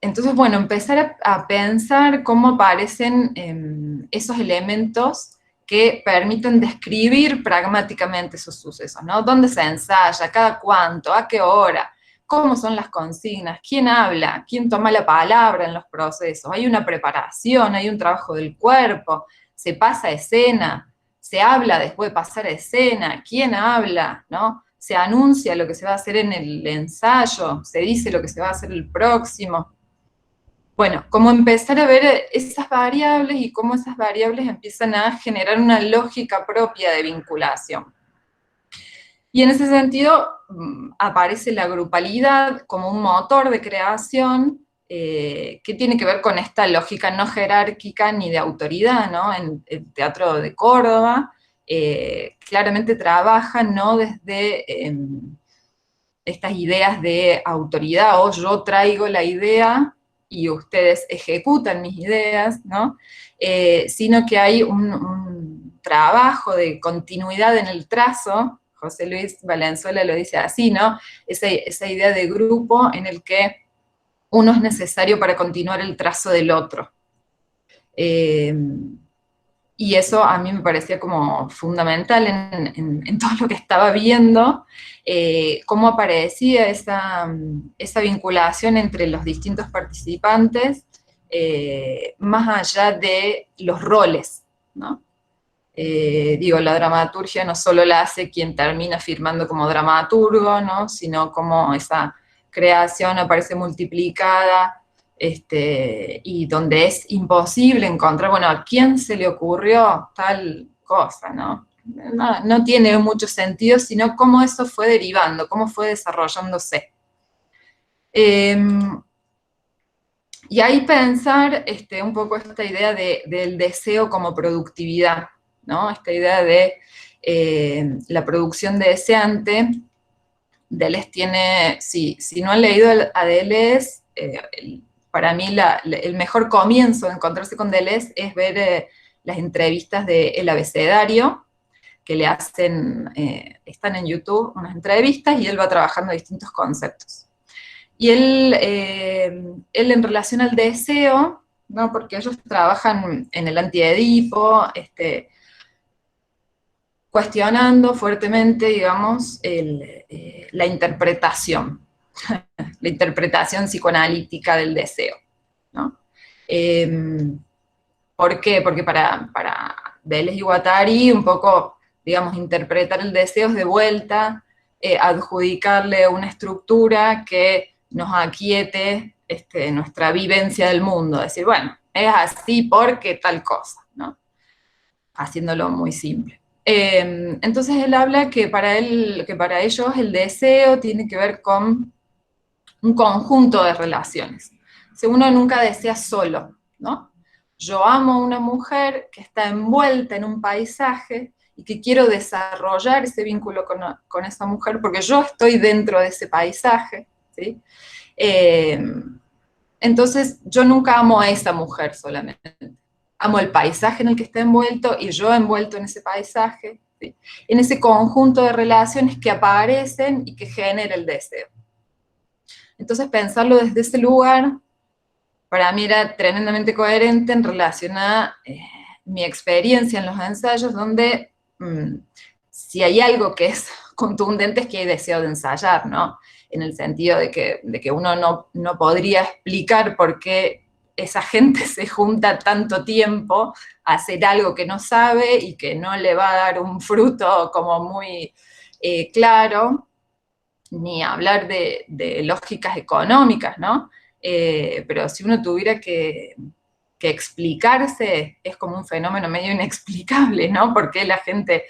Entonces, bueno, empezar a pensar cómo aparecen esos elementos que permiten describir pragmáticamente esos sucesos, ¿no? ¿Dónde se ensaya? ¿Cada cuánto? ¿A qué hora? ¿Cómo son las consignas? ¿Quién habla? ¿Quién toma la palabra en los procesos? ¿Hay una preparación? ¿Hay un trabajo del cuerpo? ¿Se pasa a escena? ¿Se habla después de pasar a escena? ¿Quién habla? ¿No? ¿Se anuncia lo que se va a hacer en el ensayo? ¿Se dice lo que se va a hacer el próximo? Bueno, cómo empezar a ver esas variables y cómo esas variables empiezan a generar una lógica propia de vinculación. Y en ese sentido aparece la grupalidad como un motor de creación que tiene que ver con esta lógica no jerárquica ni de autoridad, ¿no? En el Teatro de Córdoba, claramente trabaja no desde estas ideas de autoridad, o yo traigo la idea y ustedes ejecutan mis ideas, ¿no? Sino que hay un trabajo de continuidad en el trazo. José Luis Valenzuela lo dice así, ¿no? Esa idea de grupo en el que uno es necesario para continuar el trazo del otro. Y eso a mí me parecía como fundamental en todo lo que estaba viendo, cómo aparecía esa vinculación entre los distintos participantes, más allá de los roles, ¿no? Digo, la dramaturgia no solo la hace quien termina firmando como dramaturgo, ¿no? Sino como esa creación aparece multiplicada, y donde es imposible encontrar, bueno, ¿a quién se le ocurrió tal cosa, no? No tiene mucho sentido, sino cómo eso fue derivando, cómo fue desarrollándose. Y ahí pensar un poco esta idea del deseo como productividad, ¿no? Esta idea de la producción deseante. Deleuze tiene, si no han leído a Deleuze, para mí el mejor comienzo de encontrarse con Deleuze es ver las entrevistas de El Abecedario, que le hacen, están en YouTube, unas entrevistas, y él va trabajando distintos conceptos. Y él en relación al deseo, ¿no? Porque ellos trabajan en el antiedipo, cuestionando fuertemente, digamos, la interpretación psicoanalítica del deseo, ¿no? ¿Por qué? Porque para Deleuze y Guattari, un poco, digamos, interpretar el deseo es de vuelta, adjudicarle una estructura que nos aquiete nuestra vivencia del mundo, decir, bueno, es así porque tal cosa, ¿no? Haciéndolo muy simple. Entonces él habla que para ellos el deseo tiene que ver con un conjunto de relaciones. Si uno nunca desea solo, ¿no? Yo amo a una mujer que está envuelta en un paisaje y que quiero desarrollar ese vínculo con esa mujer porque yo estoy dentro de ese paisaje, ¿sí? Entonces yo nunca amo a esa mujer solamente. Amo el paisaje en el que está envuelto y yo envuelto en ese paisaje, ¿sí? En ese conjunto de relaciones que aparecen y que genera el deseo. Entonces pensarlo desde ese lugar, para mí era tremendamente coherente en relación a mi experiencia en los ensayos, donde si hay algo que es contundente es que hay deseo de ensayar, ¿no? En el sentido de que uno no podría explicar por qué esa gente se junta tanto tiempo a hacer algo que no sabe y que no le va a dar un fruto como muy claro, ni hablar de lógicas económicas, ¿no? Pero si uno tuviera que explicarse, es como un fenómeno medio inexplicable, ¿no? ¿Por qué la gente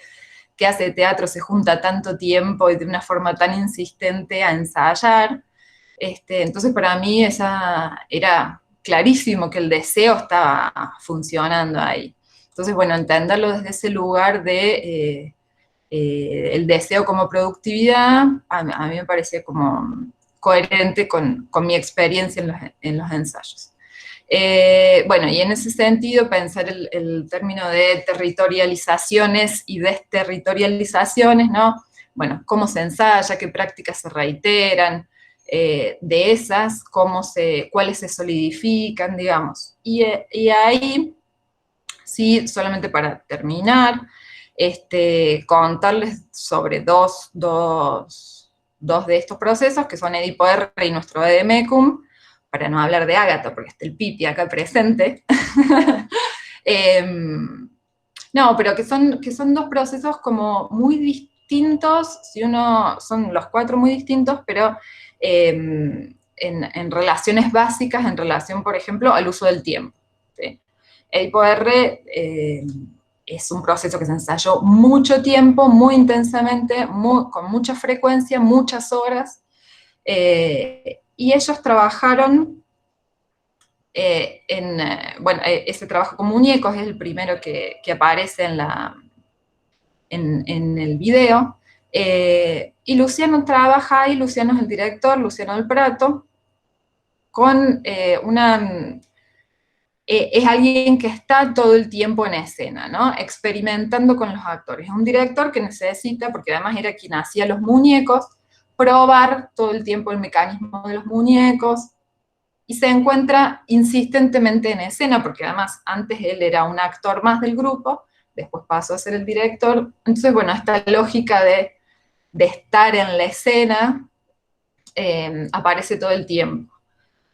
que hace teatro se junta tanto tiempo y de una forma tan insistente a ensayar? Entonces para mí era clarísimo que el deseo estaba funcionando ahí. Entonces, bueno, entenderlo desde ese lugar de el deseo como productividad, a mí me parecía como coherente con mi experiencia en los ensayos. Bueno, y en ese sentido, pensar el término de territorializaciones y desterritorializaciones, ¿no? Bueno, cómo se ensaya, qué prácticas se reiteran, de esas, cuáles se solidifican, digamos. Y ahí, sí, solamente para terminar, contarles sobre dos de estos procesos, que son Edipo R y nuestro Vademecum, para no hablar de Ágata, porque está el Pipi acá presente. No, pero que son dos procesos como muy distintos, son los cuatro muy distintos, pero en relaciones básicas, en relación, por ejemplo, al uso del tiempo, ¿sí? Edipo R es un proceso que se ensayó mucho tiempo, muy intensamente, con mucha frecuencia, muchas horas, y ellos trabajaron Bueno, ese trabajo con muñecos es el primero que aparece en el video. Y Luciano trabaja ahí, Luciano es el director, Luciano del Prato, con es alguien que está todo el tiempo en escena, ¿no? Experimentando con los actores. Es un director que necesita, porque además era quien hacía los muñecos, probar todo el tiempo el mecanismo de los muñecos, y se encuentra insistentemente en escena, porque además antes él era un actor más del grupo, después pasó a ser el director. Entonces, bueno, esta lógica de estar en la escena aparece todo el tiempo.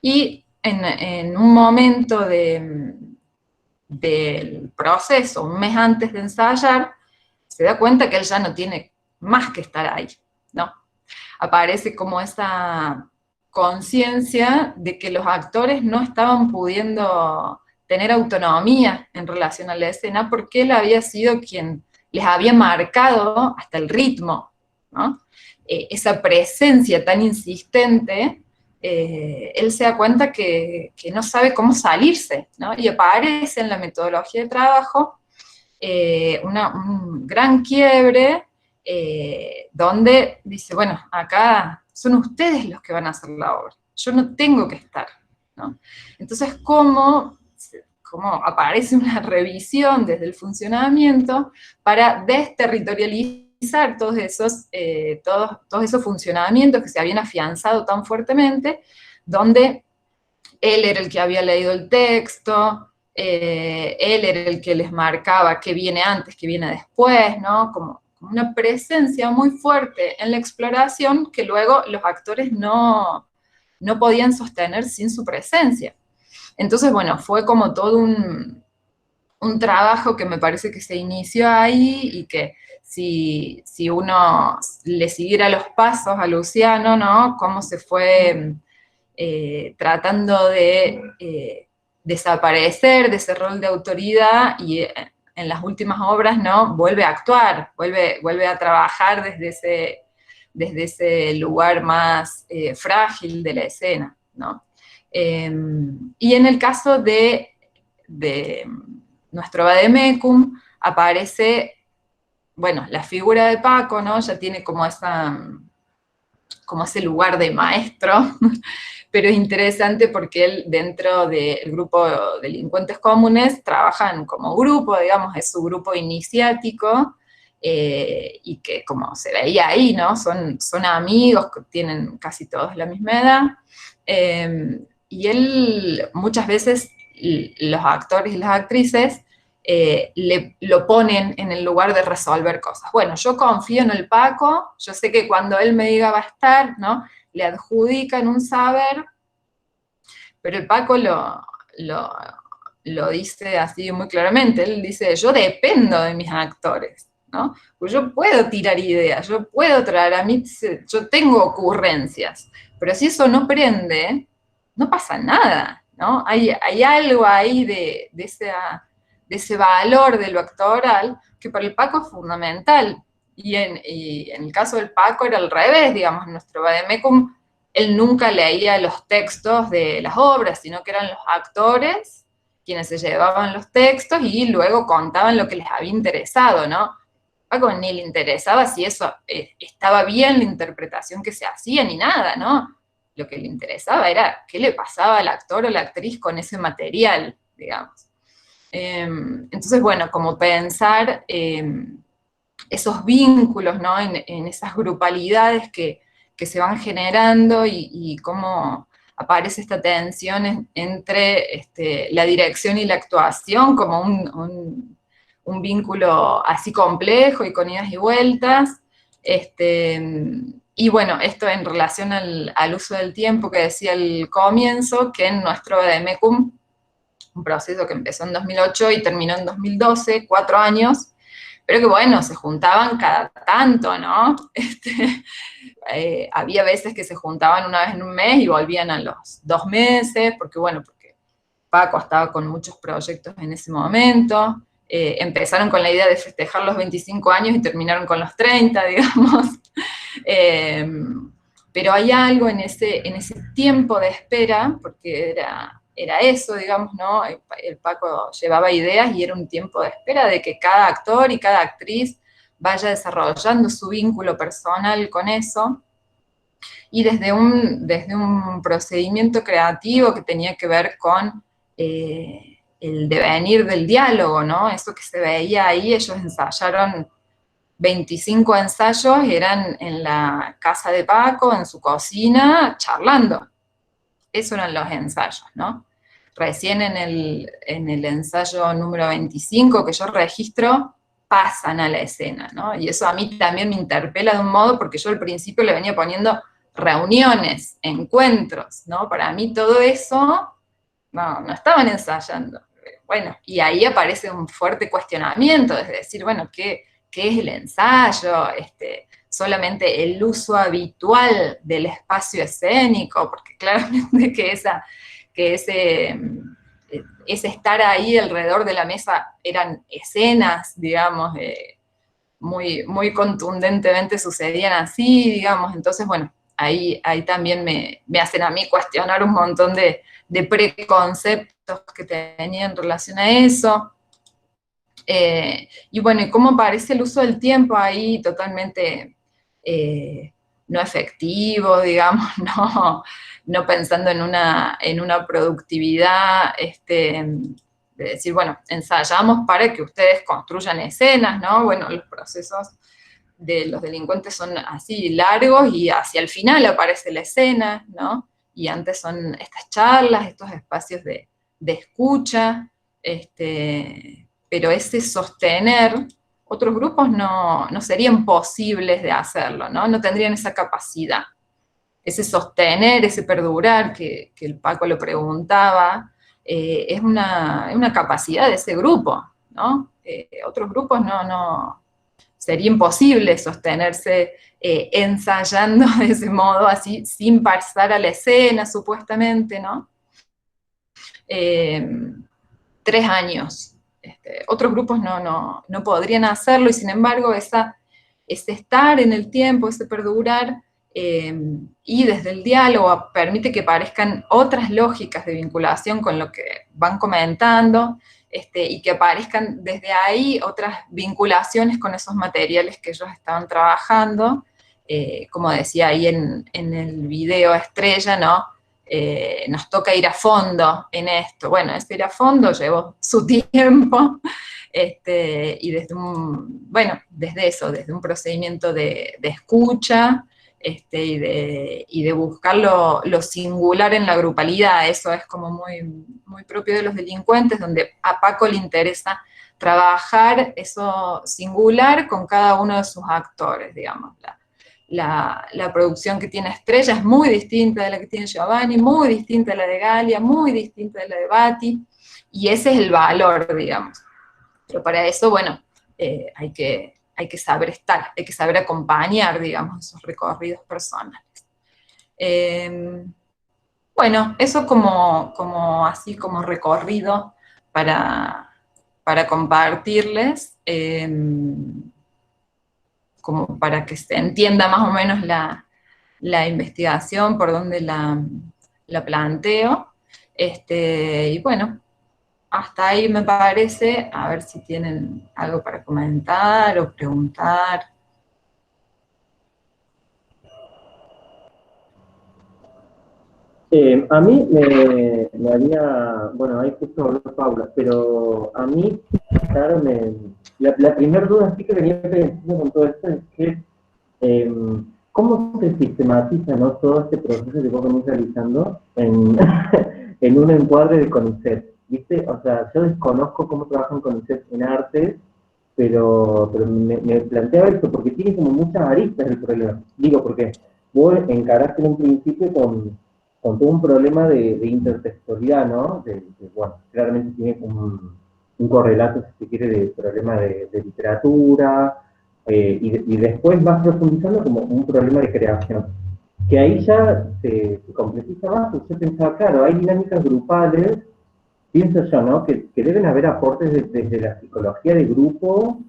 Y en un momento del proceso, un mes antes de ensayar, se da cuenta que él ya no tiene más que estar ahí, ¿no? Aparece como esa conciencia de que los actores no estaban pudiendo tener autonomía en relación a la escena, porque él había sido quien les había marcado hasta el ritmo, ¿no? Esa presencia tan insistente, él se da cuenta que no sabe cómo salirse, ¿no? Y aparece en la metodología de trabajo un gran quiebre, donde dice, bueno, acá son ustedes los que van a hacer la obra, yo no tengo que estar, ¿no? Entonces, ¿cómo aparece una revisión desde el funcionamiento para desterritorializar todos esos funcionamientos que se habían afianzado tan fuertemente, donde él era el que había leído el texto, él era el que les marcaba qué viene antes, qué viene después, ¿no? Como una presencia muy fuerte en la exploración que luego los actores no podían sostener sin su presencia. Entonces, bueno, fue como todo un trabajo que me parece que se inició ahí, y que si uno le siguiera los pasos a Luciano, ¿no? Cómo se fue tratando de desaparecer de ese rol de autoridad, y en las últimas obras, ¿no? Vuelve a actuar, vuelve a trabajar desde ese lugar más frágil de la escena, ¿no? Y en el caso de nuestro vademecum, aparece, bueno, la figura de Paco, ¿no? Ya tiene como ese lugar de maestro, pero es interesante porque él, dentro del grupo de delincuentes comunes, trabajan como grupo, digamos, es su grupo iniciático, y que, como se veía ahí, ¿no? Son amigos, que tienen casi todos la misma edad, y él, muchas veces, los actores y las actrices lo ponen en el lugar de resolver cosas. Bueno, yo confío en el Paco, yo sé que cuando él me diga va a estar, ¿no? Le adjudican un saber, pero el Paco lo dice así muy claramente. Él dice, yo dependo de mis actores, ¿no? Pues yo puedo tirar ideas, yo puedo traer a mí, yo tengo ocurrencias, pero si eso no prende, no pasa nada, ¿no? Hay algo ahí de ese valor de lo actoral que para el Paco es fundamental. Y en el caso del Paco era al revés, digamos, en nuestro vademecum, él nunca leía los textos de las obras, sino que eran los actores quienes se llevaban los textos y luego contaban lo que les había interesado, ¿no? Paco ni le interesaba si eso estaba bien la interpretación que se hacía, ni nada, ¿no? Lo que le interesaba era qué le pasaba al actor o la actriz con ese material, digamos. Entonces, bueno, como pensar esos vínculos, ¿no? En esas grupalidades que se van generando, y cómo aparece esta tensión entre la dirección y la actuación como un vínculo así complejo y con idas y vueltas. Y bueno, esto en relación al uso del tiempo que decía al comienzo, que en nuestro vademecum, un proceso que empezó en 2008 y terminó en 2012, 4 años, pero que bueno, se juntaban cada tanto, ¿no? Había veces que se juntaban una vez en un mes y volvían a los 2 meses, porque Paco estaba con muchos proyectos en ese momento. Empezaron con la idea de festejar los 25 años y terminaron con los 30, digamos. Pero hay algo en ese tiempo de espera, porque era eso, digamos, ¿no? El Paco llevaba ideas y era un tiempo de espera de que cada actor y cada actriz vaya desarrollando su vínculo personal con eso, y desde un procedimiento creativo que tenía que ver con el devenir del diálogo, ¿no? Eso que se veía ahí, ellos ensayaron 25 ensayos, eran en la casa de Paco, en su cocina, charlando. Esos eran los ensayos, ¿no? Recién en el ensayo número 25 que yo registro, pasan a la escena, ¿no? Y eso a mí también me interpela de un modo, porque yo al principio le venía poniendo reuniones, encuentros, ¿no? Para mí todo eso, no estaban ensayando. Bueno, y ahí aparece un fuerte cuestionamiento, es decir, bueno, ¿qué es el ensayo? Solamente el uso habitual del espacio escénico, porque claramente que ese estar ahí alrededor de la mesa eran escenas, digamos, muy, muy contundentemente sucedían así, digamos, entonces, bueno, ahí también me hacen a mí cuestionar un montón de preconceptos que tenía en relación a eso. Y bueno, y cómo aparece el uso del tiempo ahí totalmente no efectivo, digamos, no pensando en una productividad, de decir, bueno, ensayamos para que ustedes construyan escenas, ¿no? Bueno, los procesos de los delincuentes son así largos y hacia el final aparece la escena, ¿no? Y antes son estas charlas, estos espacios de escucha, pero ese sostener, otros grupos no serían posibles de hacerlo, ¿no? No tendrían esa capacidad. Ese sostener, ese perdurar, que el Paco lo preguntaba, es una capacidad de ese grupo, ¿no? Otros grupos sería imposible sostenerse ensayando de ese modo, así, sin pasar a la escena, supuestamente, ¿no? 3 años. Otros grupos no podrían hacerlo, y sin embargo ese estar en el tiempo, ese perdurar, y desde el diálogo permite que aparezcan otras lógicas de vinculación con lo que van comentando, y que aparezcan desde ahí otras vinculaciones con esos materiales que ellos estaban trabajando, como decía ahí en el video estrella, ¿no? Nos toca ir a fondo en esto. Bueno, ese ir a fondo llevó su tiempo, y desde un procedimiento de escucha, y de buscar lo singular en la grupalidad. Eso es como muy, muy propio de los delincuentes, donde a Paco le interesa trabajar eso singular con cada uno de sus actores, digamos. La producción que tiene Estrella es muy distinta de la que tiene Giovanni, muy distinta de la de Galia, muy distinta de la de Bati, y ese es el valor, digamos. Pero para eso, bueno, hay que saber estar, hay que saber acompañar, digamos, esos recorridos personales. Bueno, eso así como recorrido para compartirles, como para que se entienda más o menos la investigación, por donde la planteo. Y bueno, hasta ahí me parece, a ver si tienen algo para comentar o preguntar. A mí me haría, bueno, ahí justo habló Paula, pero a mí, claro, la primera duda sí que venía pensando con todo esto es que, ¿cómo se sistematiza, ¿no?, todo este proceso que vos venís realizando en, en un encuadre de CONICET? ¿Viste? O sea, yo desconozco cómo trabajan CONICET en artes, pero me planteaba esto, porque tiene como muchas aristas el problema. Digo, porque vos encaraste en un principio con todo un problema de intertextualidad, ¿no? Bueno, claramente tiene un correlato, si se quiere, de problema de literatura, y después vas profundizando como un problema de creación. Que ahí ya se completiza más, porque yo pensaba, claro, hay dinámicas grupales, pienso yo, ¿no?, que deben haber aportes desde la psicología de grupo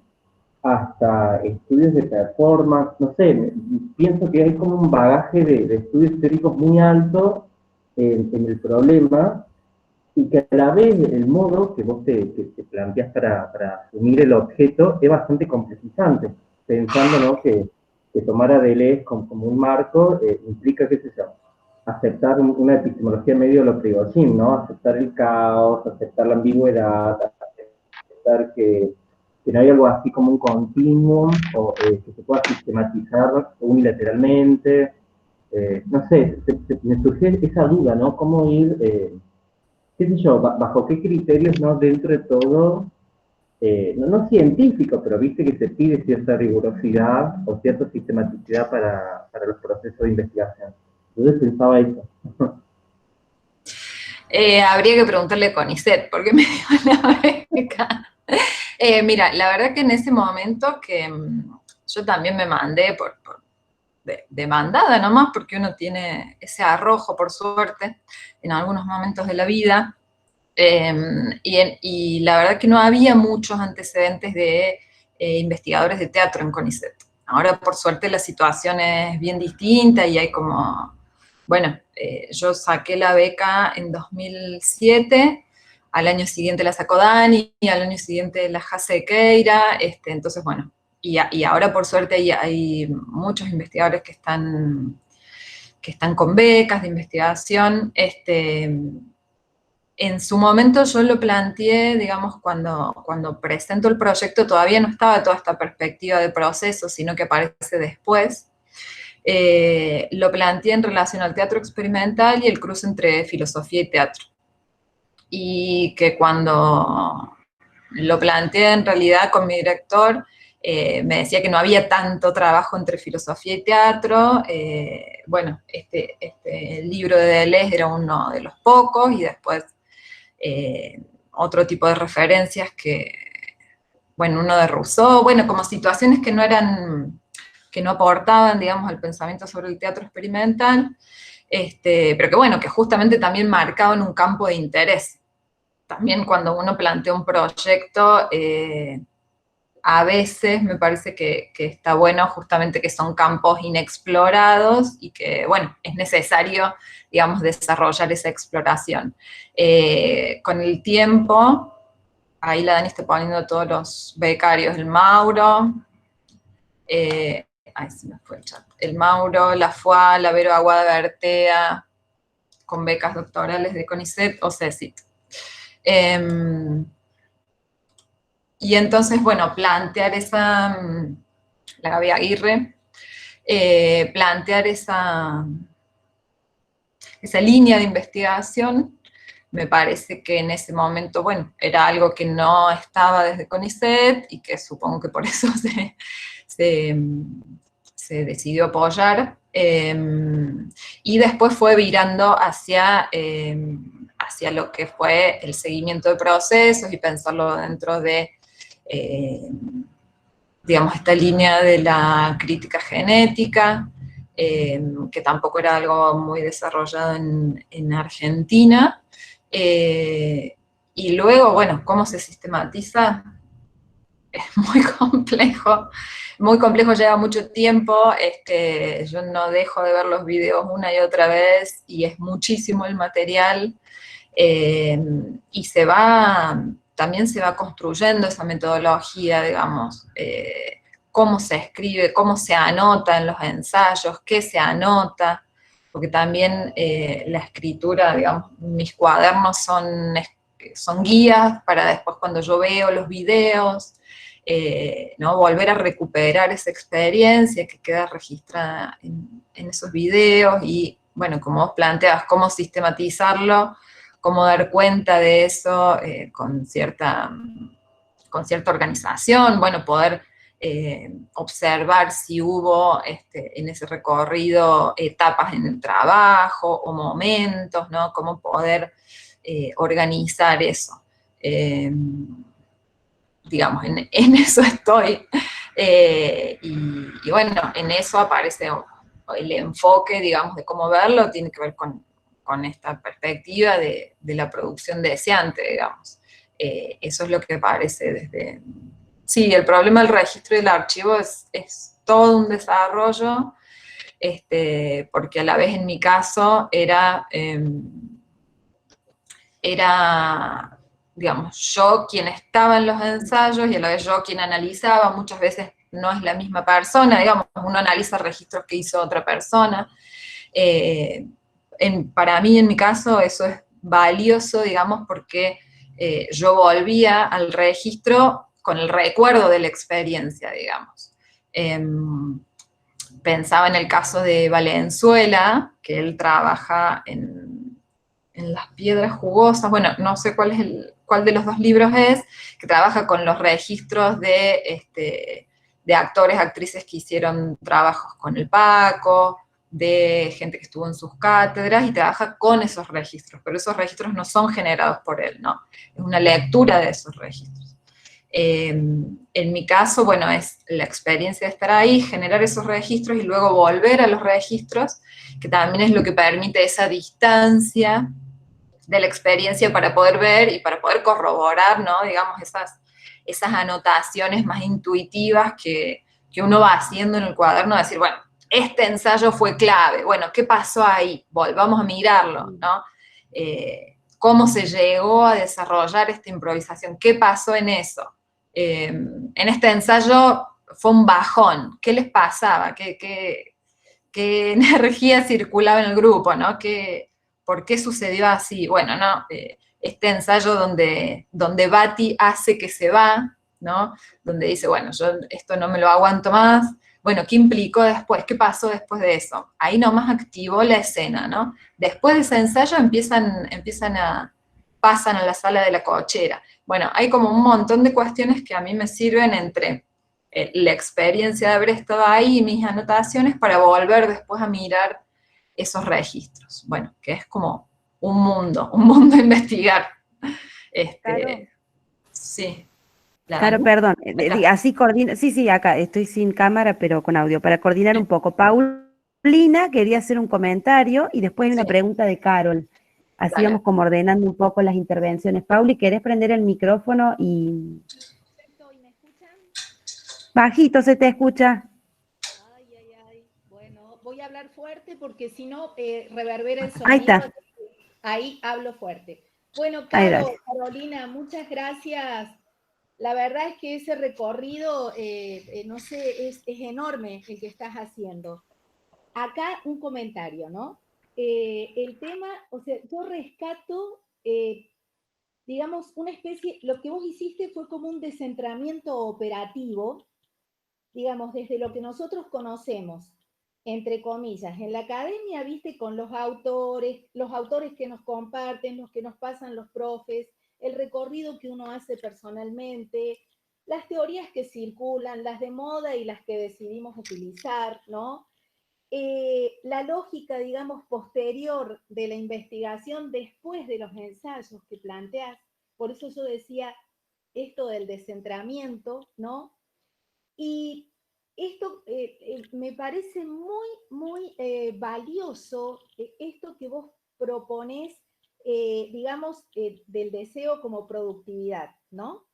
hasta estudios de performance, no sé, pienso que hay como un bagaje de estudios teóricos muy alto en el problema, y que a la vez el modo que vos te planteás para asumir el objeto es bastante complejizante, pensando, ¿no?, que tomar a Deleuze como un marco implica, qué sé yo, aceptar una epistemología medio de lo Prigogine, ¿no? Aceptar el caos, aceptar la ambigüedad, aceptar que no hay algo así como un continuum, o que se pueda sistematizar unilateralmente. No sé, me surge esa duda, ¿no? Cómo ir, qué sé yo, bajo qué criterios, ¿no?, dentro de todo, no científico, pero viste que se pide cierta rigurosidad o cierta sistematicidad para los procesos de investigación. Entonces pensaba eso. Habría que preguntarle a Conicet, porque me dio la beca. Mira, la verdad que en ese momento que yo también me mandé de mandada nomás, porque uno tiene ese arrojo, por suerte, en algunos momentos de la vida, y la verdad que no había muchos antecedentes de investigadores de teatro en CONICET. Ahora, por suerte, la situación es bien distinta y hay como, bueno, yo saqué la beca en 2007, al año siguiente la sacó Dani, y al año siguiente la Jase Queira, entonces, bueno, y ahora por suerte hay muchos investigadores que están con becas de investigación. En su momento yo lo planteé, digamos, cuando presento el proyecto todavía no estaba toda esta perspectiva de proceso, sino que aparece después. Lo planteé en relación al teatro experimental y el cruce entre filosofía y teatro. Y que cuando lo planteé en realidad con mi director, me decía que no había tanto trabajo entre filosofía y teatro. Bueno, el libro de Deleuze era uno de los pocos, y después otro tipo de referencias bueno, uno de Rousseau, bueno, como situaciones que no aportaban, digamos, al pensamiento sobre el teatro experimental, pero que bueno, que justamente también marcaban un campo de interés. También cuando uno plantea un proyecto, a veces me parece que está bueno justamente que son campos inexplorados y que, bueno, es necesario, digamos, desarrollar esa exploración. Con el tiempo, ahí la Dani está poniendo todos los becarios, el Mauro, ahí se me fue el chat, el Mauro, la FUA, la Vero Aguada Bertea, con becas doctorales de CONICET o CECIT. Y entonces, bueno, plantear la Gaby Aguirre, plantear esa línea de investigación, me parece que en ese momento, bueno, era algo que no estaba desde CONICET y que supongo que por eso se decidió apoyar, y después fue virando hacia lo que fue el seguimiento de procesos y pensarlo dentro de, digamos, esta línea de la crítica genética, que tampoco era algo muy desarrollado en Argentina. Y luego, bueno, ¿cómo se sistematiza? Es muy complejo, lleva mucho tiempo, yo no dejo de ver los videos una y otra vez, y es muchísimo el material, y también se va construyendo esa metodología, digamos, cómo se escribe, cómo se anota en los ensayos, qué se anota, porque también la escritura, digamos, mis cuadernos son guías para después cuando yo veo los videos, ¿no? Volver a recuperar esa experiencia que queda registrada en esos videos, y bueno, como vos planteas, cómo sistematizarlo, cómo dar cuenta de eso con cierta organización, bueno, poder observar si hubo en ese recorrido etapas en el trabajo o momentos, ¿no? Cómo poder organizar eso. Digamos, en eso estoy. Y bueno, en eso aparece el enfoque, digamos, de cómo verlo, tiene que ver con esta perspectiva de la producción deseante, digamos. Eso es lo que aparece desde... Sí, el problema del registro y del archivo es todo un desarrollo, porque a la vez en mi caso era era, digamos, yo quien estaba en los ensayos y a la vez yo quien analizaba. Muchas veces no es la misma persona, digamos, uno analiza registros que hizo otra persona. Para mí, en mi caso, eso es valioso, digamos, porque yo volvía al registro con el recuerdo de la experiencia, digamos. Pensaba en el caso de Valenzuela, que él trabaja en las piedras jugosas, bueno, no sé cuál de los dos libros es, que trabaja con los registros de actores, actrices que hicieron trabajos con el Paco, de gente que estuvo en sus cátedras, y trabaja con esos registros, pero esos registros no son generados por él, ¿no? Es una lectura de esos registros. En mi caso, bueno, es la experiencia de estar ahí, generar esos registros y luego volver a los registros, que también es lo que permite esa distancia de la experiencia para poder ver y para poder corroborar, ¿no? Digamos, esas anotaciones más intuitivas que uno va haciendo en el cuaderno, decir, bueno, este ensayo fue clave, bueno, ¿qué pasó ahí? Volvamos a mirarlo, ¿no? ¿Cómo se llegó a desarrollar esta improvisación? ¿Qué pasó en eso? En este ensayo fue un bajón, ¿qué les pasaba? ¿Qué energía circulaba en el grupo, ¿no? ¿Por qué sucedió así? Bueno, ¿no? Este ensayo donde Bati hace que se va, ¿no? Donde dice, bueno, yo esto no me lo aguanto más. Bueno, ¿qué implicó después? ¿Qué pasó después de eso? Ahí nomás activó la escena, ¿no? Después de ese ensayo pasan a la sala de la cochera. Bueno, hay como un montón de cuestiones que a mí me sirven entre la experiencia de haber estado ahí y mis anotaciones para volver después a mirar esos registros. Bueno, que es como un mundo a investigar. Claro. Sí. Claro, perdón, así coordina, sí, acá estoy sin cámara, pero con audio, para coordinar un poco. Paulina quería hacer un comentario y después hay una pregunta de Carol. Así Dale. vamos como ordenando un poco las intervenciones. Pauli, ¿querés prender el micrófono y...? ¿Me escuchan? Bajito se te escucha. Ay. Bueno, voy a hablar fuerte porque si no reverbera el sonido. Ahí está. Ahí hablo fuerte. Bueno, Carolina, muchas gracias. La verdad es que ese recorrido, no sé, es enorme el que estás haciendo. Acá un comentario, ¿no? El tema, o sea, yo rescato, digamos, una especie, lo que vos hiciste fue como un descentramiento operativo, digamos, desde lo que nosotros conocemos, entre comillas, en la academia, viste, con los autores que nos comparten, los que nos pasan los profes, el recorrido que uno hace personalmente, las teorías que circulan, las de moda y las que decidimos utilizar, ¿no? La lógica, digamos, posterior de la investigación después de los ensayos que planteas, por eso yo decía esto del descentramiento, ¿no? Y esto me parece muy valioso, esto que vos proponés, digamos, del deseo como productividad, ¿no?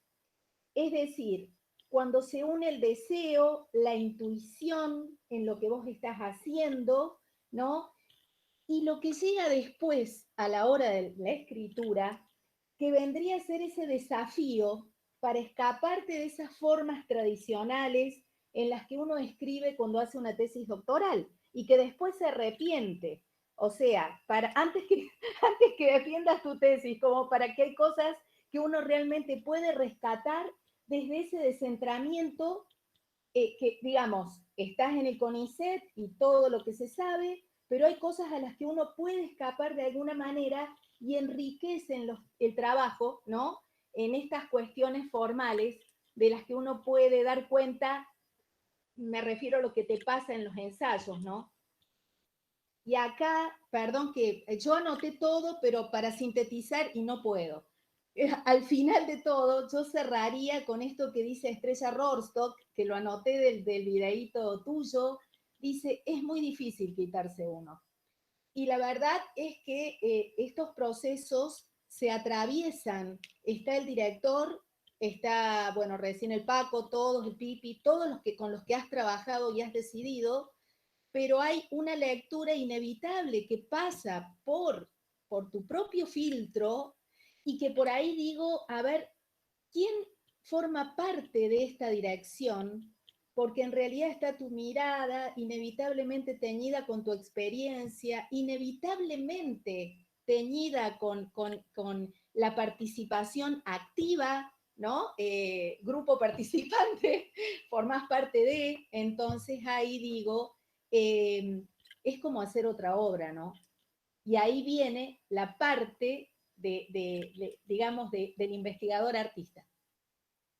Es decir, cuando se une el deseo, la intuición en lo que vos estás haciendo, ¿no? Y lo que llega después, a la hora de la escritura, que vendría a ser ese desafío para escaparte de esas formas tradicionales en las que uno escribe cuando hace una tesis doctoral y que después se arrepiente. O sea, antes que defiendas tu tesis, como para que hay cosas que uno realmente puede rescatar desde ese descentramiento que, digamos, estás en el CONICET y todo lo que se sabe, pero hay cosas a las que uno puede escapar de alguna manera y enriquecen el trabajo, ¿no? En estas cuestiones formales de las que uno puede dar cuenta, me refiero a lo que te pasa en los ensayos, ¿no? Y acá, perdón que yo anoté todo, pero para sintetizar y no puedo. Al final de todo, yo cerraría con esto que dice Estrella Rorstock, que lo anoté del videíto tuyo, dice, es muy difícil quitarse uno. Y la verdad es que estos procesos se atraviesan. Está el director, está, bueno, recién el Paco, todos, el Pipi, todos los que con los que has trabajado y has decidido, pero hay una lectura inevitable que pasa por tu propio filtro y que por ahí digo, a ver, ¿quién forma parte de esta dirección? Porque en realidad está tu mirada inevitablemente teñida con tu experiencia, inevitablemente teñida con la participación activa, ¿no? Grupo participante, formás parte de, entonces ahí digo, es como hacer otra obra, ¿no? Y ahí viene la parte digamos, del investigador artista.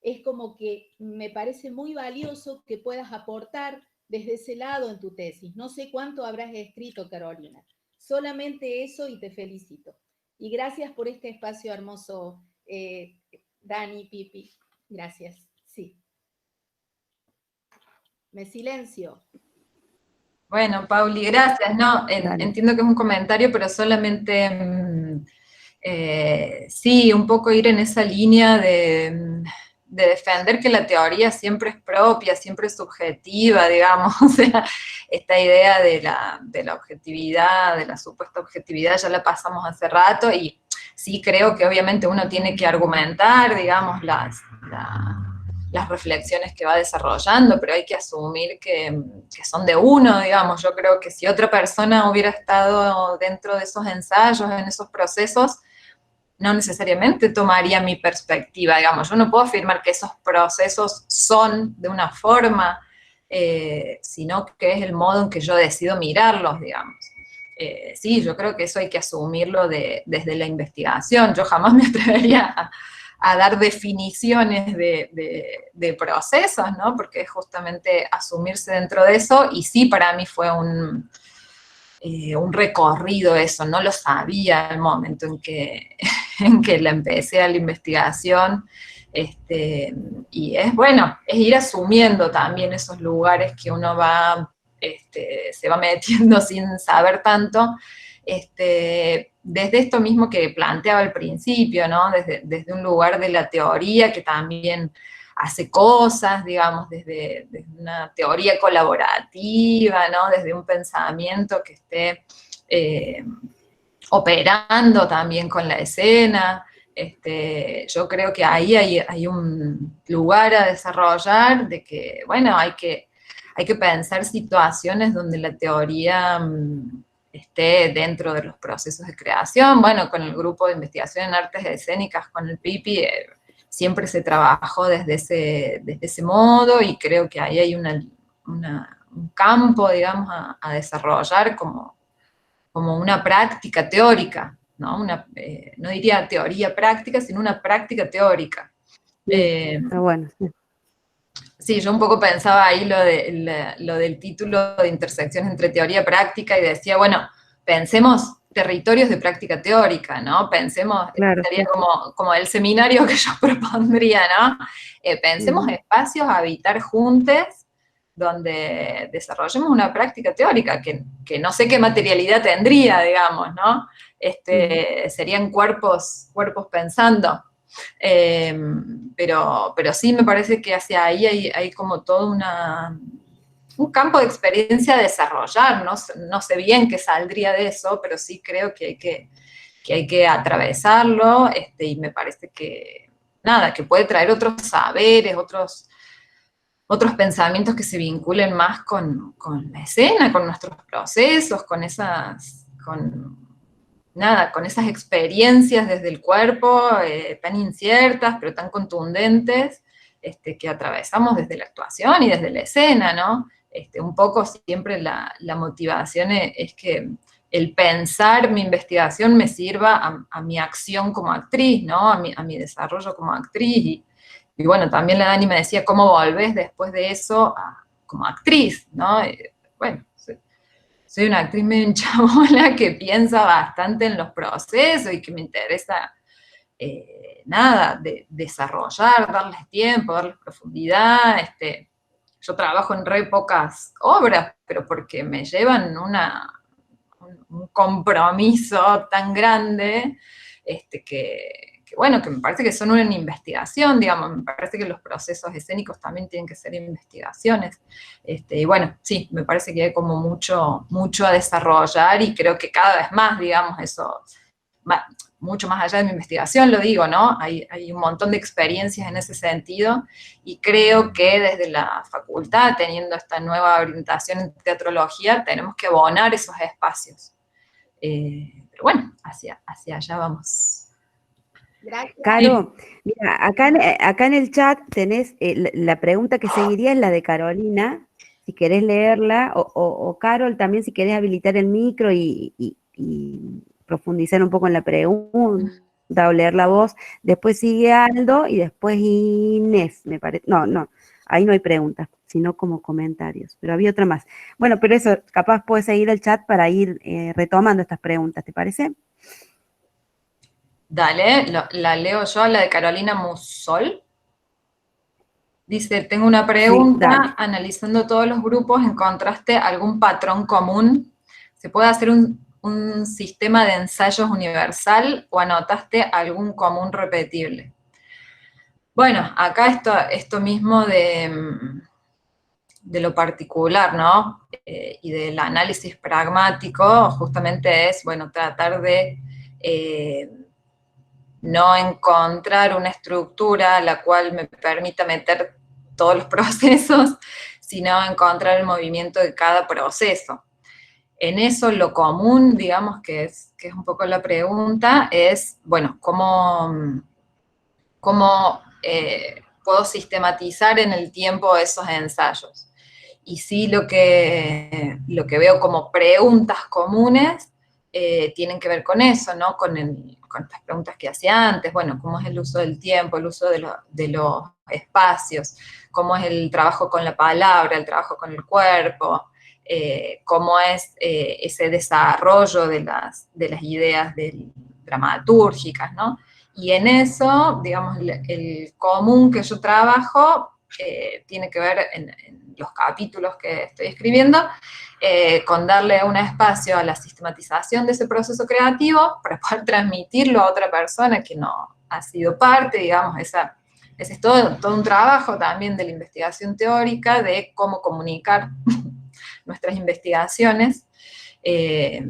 Es como que me parece muy valioso que puedas aportar desde ese lado en tu tesis. No sé cuánto habrás escrito, Carolina. Solamente eso y te felicito. Y gracias por este espacio hermoso, Dani, Pipi. Gracias. Sí. Me silencio. Bueno, Pauli, gracias. No, entiendo que es un comentario, pero solamente, sí, un poco ir en esa línea de defender que la teoría siempre es propia, siempre es subjetiva, digamos. O sea, esta idea de la objetividad, de la supuesta objetividad, ya la pasamos hace rato, y sí creo que obviamente uno tiene que argumentar, digamos, las reflexiones que va desarrollando, pero hay que asumir que son de uno, digamos. Yo creo que si otra persona hubiera estado dentro de esos ensayos, en esos procesos, no necesariamente tomaría mi perspectiva, digamos. Yo no puedo afirmar que esos procesos son de una forma, sino que es el modo en que yo decido mirarlos, digamos. Sí, yo creo que eso hay que asumirlo desde la investigación. Yo jamás me atrevería a dar definiciones de procesos, ¿no? Porque es justamente asumirse dentro de eso, y sí, para mí fue un recorrido eso, no lo sabía al momento en que la empecé a la investigación, y es bueno, es ir asumiendo también esos lugares que uno va, se va metiendo sin saber tanto, desde esto mismo que planteaba al principio, ¿no? Desde un lugar de la teoría que también hace cosas, digamos, desde una teoría colaborativa, ¿no? Desde un pensamiento que esté operando también con la escena. Yo creo que ahí hay un lugar a desarrollar, de que, bueno, hay que pensar situaciones donde la teoría esté dentro de los procesos de creación. Bueno, con el grupo de investigación en artes escénicas, con el Pipi, siempre se trabajó desde ese modo, y creo que ahí hay un campo, digamos, a desarrollar como una práctica teórica, ¿no? No diría teoría práctica, sino una práctica teórica. Está bueno. Sí, yo un poco pensaba ahí lo del título de intersecciones entre teoría y práctica, y decía, bueno, pensemos territorios de práctica teórica, ¿no? Pensemos, claro, sería como el seminario que yo propondría, ¿no? Pensemos espacios a habitar juntos, donde desarrollemos una práctica teórica, que no sé qué materialidad tendría, digamos, ¿no? Serían cuerpos pensando. Pero sí me parece que hacia ahí hay como todo un campo de experiencia a desarrollar. No sé bien qué saldría de eso, pero sí creo que hay que atravesarlo, y me parece que, nada, que puede traer otros saberes, otros pensamientos que se vinculen más con la escena, con nuestros procesos, con esas experiencias desde el cuerpo, tan inciertas, pero tan contundentes, que atravesamos desde la actuación y desde la escena, ¿no? Un poco siempre la motivación es que el pensar mi investigación me sirva a mi acción como actriz, ¿no? A mi desarrollo como actriz, y bueno, también la Dani me decía, ¿cómo volvés después de eso como actriz, ¿no? Bueno, soy una actriz medio hinchabola que piensa bastante en los procesos y que me interesa, desarrollar, darles tiempo, darles profundidad. Yo trabajo en re pocas obras, pero porque me llevan un compromiso tan grande, que bueno, que me parece que son una investigación, digamos. Me parece que los procesos escénicos también tienen que ser investigaciones. Y bueno, sí, me parece que hay como mucho a desarrollar, y creo que cada vez más, digamos, eso, mucho más allá de mi investigación, lo digo, ¿no? Hay un montón de experiencias en ese sentido y creo que desde la facultad, teniendo esta nueva orientación en teatrología, tenemos que abonar esos espacios. Pero bueno, hacia allá vamos. Gracias. Caro, mira, acá en el chat tenés la pregunta que seguiría es la de Carolina, si querés leerla, o Carol también si querés habilitar el micro y profundizar un poco en la pregunta o leer la voz. Después sigue Aldo y después Inés, me parece. No, ahí no hay preguntas, sino como comentarios, pero había otra más. Bueno, pero eso, capaz puedes seguir el chat para ir retomando estas preguntas, ¿te parece? Dale, la leo yo, la de Carolina Musol. Dice, tengo una pregunta, Sí, analizando todos los grupos, ¿encontraste algún patrón común? ¿Se puede hacer un sistema de ensayos universal o anotaste algún común repetible? Bueno, acá esto mismo de lo particular, ¿no? Y del análisis pragmático, justamente es, bueno, tratar de no encontrar una estructura la cual me permita meter todos los procesos, sino encontrar el movimiento de cada proceso. En eso lo común, digamos, que es un poco la pregunta, es, bueno, ¿cómo puedo sistematizar en el tiempo esos ensayos? Y sí, lo que veo como preguntas comunes tienen que ver con eso, ¿no? Con estas preguntas que hacía antes, bueno, ¿cómo es el uso del tiempo, el uso de los espacios? ¿Cómo es el trabajo con la palabra, el trabajo con el cuerpo? ¿Cómo es ese desarrollo de las ideas dramatúrgicas, ¿no? Y en eso, digamos, el común que yo trabajo tiene que ver en los capítulos que estoy escribiendo, con darle un espacio a la sistematización de ese proceso creativo para poder transmitirlo a otra persona que no ha sido parte, digamos, ese es todo un trabajo también de la investigación teórica, de cómo comunicar nuestras investigaciones, que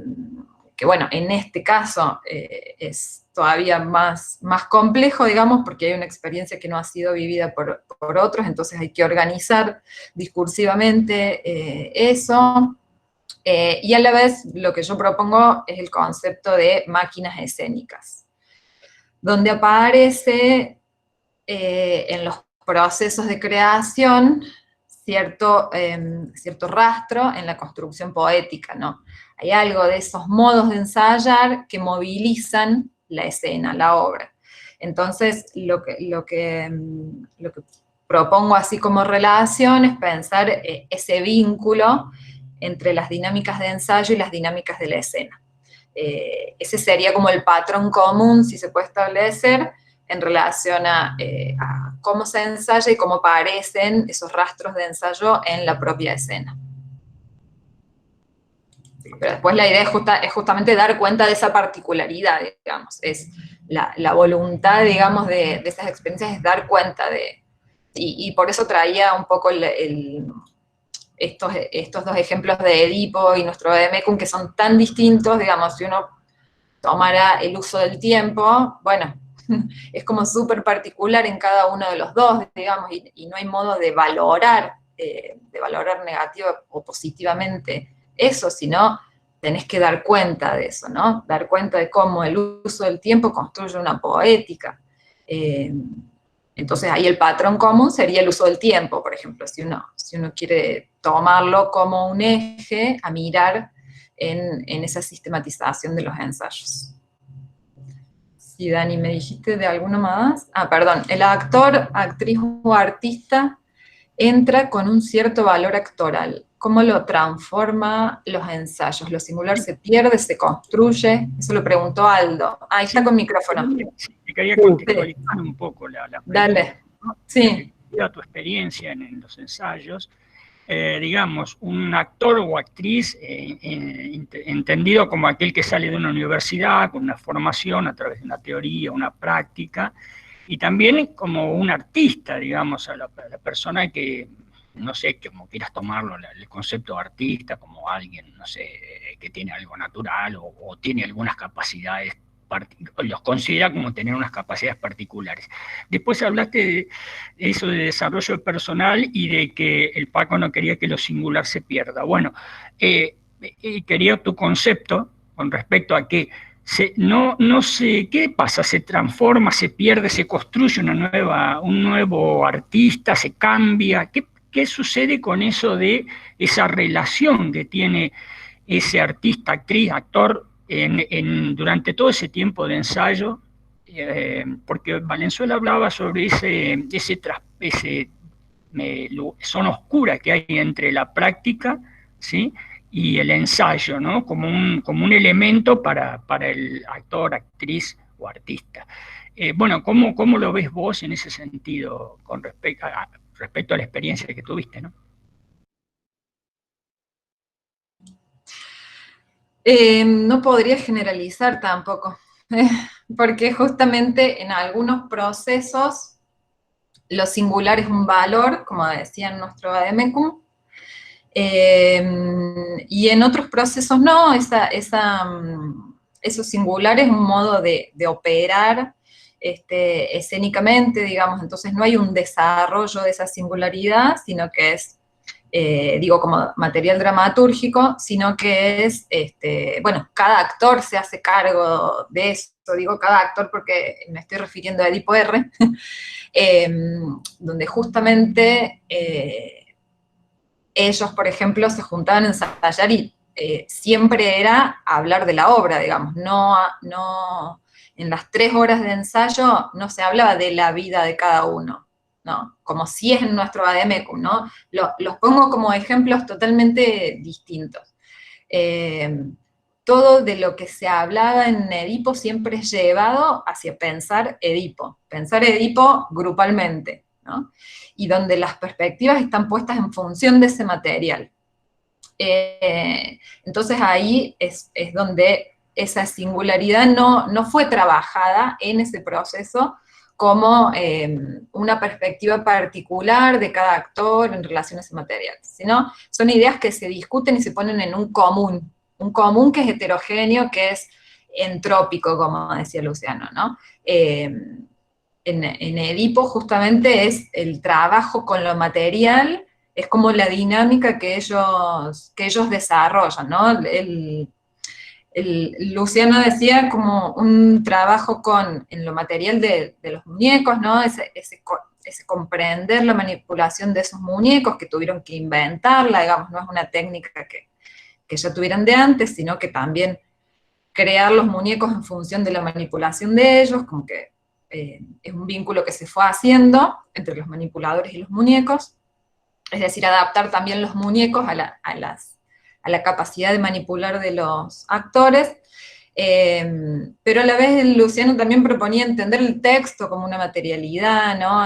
bueno, en este caso es todavía más complejo, digamos, porque hay una experiencia que no ha sido vivida por otros, entonces hay que organizar discursivamente eso, y a la vez lo que yo propongo es el concepto de máquinas escénicas, donde aparece en los procesos de creación cierto rastro en la construcción poética, ¿no? Hay algo de esos modos de ensayar que movilizan la escena, la obra. Entonces, lo que propongo así como relación es pensar ese vínculo entre las dinámicas de ensayo y las dinámicas de la escena. Ese sería como el patrón común, si se puede establecer, en relación a cómo se ensaya y cómo aparecen esos rastros de ensayo en la propia escena. Pero después la idea es justamente dar cuenta de esa particularidad, digamos, es la voluntad, digamos, de esas experiencias es dar cuenta de, y por eso traía un poco estos dos ejemplos de Edipo y nuestro Vademecum, que son tan distintos, digamos, si uno tomara el uso del tiempo, bueno, es como súper particular en cada uno de los dos, digamos, y no hay modo de valorar negativa o positivamente eso, sino tenés que dar cuenta de eso, ¿no? Dar cuenta de cómo el uso del tiempo construye una poética. Entonces ahí el patrón común sería el uso del tiempo, por ejemplo, si uno quiere tomarlo como un eje a mirar en esa sistematización de los ensayos. Sí, Dani, ¿me dijiste de alguno más? Ah, perdón, el actor, actriz o artista entra con un cierto valor actoral. ¿Cómo lo transforma los ensayos? ¿Lo singular se pierde, se construye? Eso lo preguntó Aldo. Ahí está con micrófono. Sí, te quería contextualizar un poco la pregunta. Dale, sí. Debido a tu experiencia en los ensayos, digamos, un actor o actriz entendido como aquel que sale de una universidad con una formación a través de una teoría, una práctica, y también como un artista, digamos, a la persona que, no sé, como quieras tomarlo, el concepto de artista como alguien, no sé, que tiene algo natural o tiene algunas capacidades los considera como tener unas capacidades particulares. Después hablaste de eso de desarrollo personal y de que el Paco no quería que lo singular se pierda. Bueno, quería tu concepto con respecto a que no sé, ¿qué pasa? ¿Se transforma, se pierde, se construye un nuevo artista, se cambia? ¿Qué sucede con eso de esa relación que tiene ese artista, actriz, actor durante todo ese tiempo de ensayo? Porque Valenzuela hablaba sobre zona oscura que hay entre la práctica, ¿sí?, y el ensayo, ¿no?, como un elemento para el actor, actriz o artista. Bueno, ¿cómo lo ves vos en ese sentido con respecto a la experiencia que tuviste, ¿no? No podría generalizar tampoco, porque justamente en algunos procesos lo singular es un valor, como decía en nuestro vademecum, y en otros procesos no, eso singular es un modo de operar escénicamente, digamos, entonces no hay un desarrollo de esa singularidad, sino que es, digo, como material dramatúrgico, sino que es, bueno, cada actor se hace cargo de eso, digo cada actor porque me estoy refiriendo a Edipo R, donde justamente ellos, por ejemplo, se juntaban a ensayar y siempre era hablar de la obra, digamos, no en las 3 horas de ensayo no se hablaba de la vida de cada uno, ¿no? Como si es en nuestro vademecum, ¿no? Los pongo como ejemplos totalmente distintos. Todo de lo que se hablaba en Edipo siempre es llevado hacia pensar Edipo grupalmente, ¿no? Y donde las perspectivas están puestas en función de ese material. Entonces ahí es donde esa singularidad no fue trabajada en ese proceso como una perspectiva particular de cada actor en relación a ese material, sino son ideas que se discuten y se ponen en un común que es heterogéneo, que es entrópico, como decía Luciano, ¿no? En Edipo justamente es el trabajo con lo material, es como la dinámica que ellos desarrollan, ¿no? Luciano decía como un trabajo en lo material de los muñecos, ¿no? Ese comprender la manipulación de esos muñecos que tuvieron que inventarla, digamos, no es una técnica que ya tuvieran de antes, sino que también crear los muñecos en función de la manipulación de ellos, como que es un vínculo que se fue haciendo entre los manipuladores y los muñecos, es decir, adaptar también los muñecos a la capacidad de manipular de los actores, pero a la vez Luciano también proponía entender el texto como una materialidad, ¿no?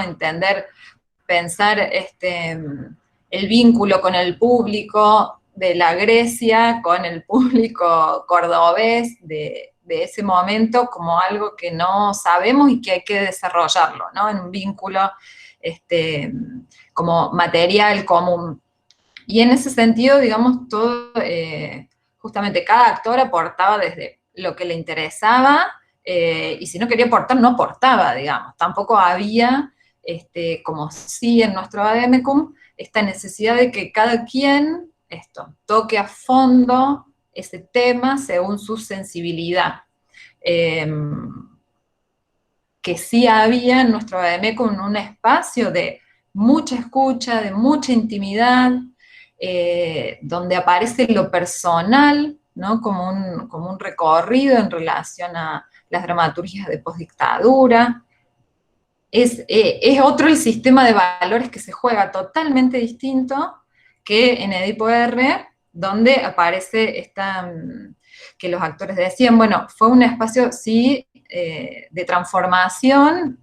Pensar el vínculo con el público de la Grecia, con el público cordobés de ese momento como algo que no sabemos y que hay que desarrollarlo, ¿no? En un vínculo como material común. Y en ese sentido, digamos, todo, justamente cada actor aportaba desde lo que le interesaba, y si no quería aportar, no aportaba, digamos. Tampoco había, como sí en nuestro vademecum, esta necesidad de que cada quien toque a fondo ese tema según su sensibilidad. Que sí había en nuestro vademecum un espacio de mucha escucha, de mucha intimidad, donde aparece lo personal, ¿no? como un recorrido en relación a las dramaturgias de postdictadura. Es otro el sistema de valores que se juega totalmente distinto que en Edipo R, donde aparece que los actores decían, bueno, fue un espacio, sí, de transformación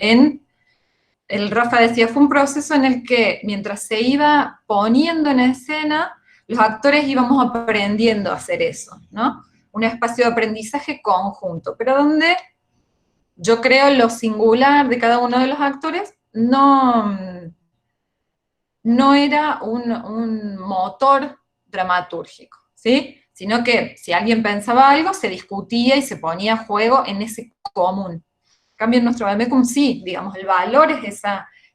el Rafa decía, fue un proceso en el que mientras se iba poniendo en escena, los actores íbamos aprendiendo a hacer eso, ¿no? Un espacio de aprendizaje conjunto, pero donde yo creo lo singular de cada uno de los actores no era un motor dramatúrgico, ¿sí? sino que si alguien pensaba algo, se discutía y se ponía a juego en ese común. En cambio, en nuestro vademecum sí, digamos, el valor es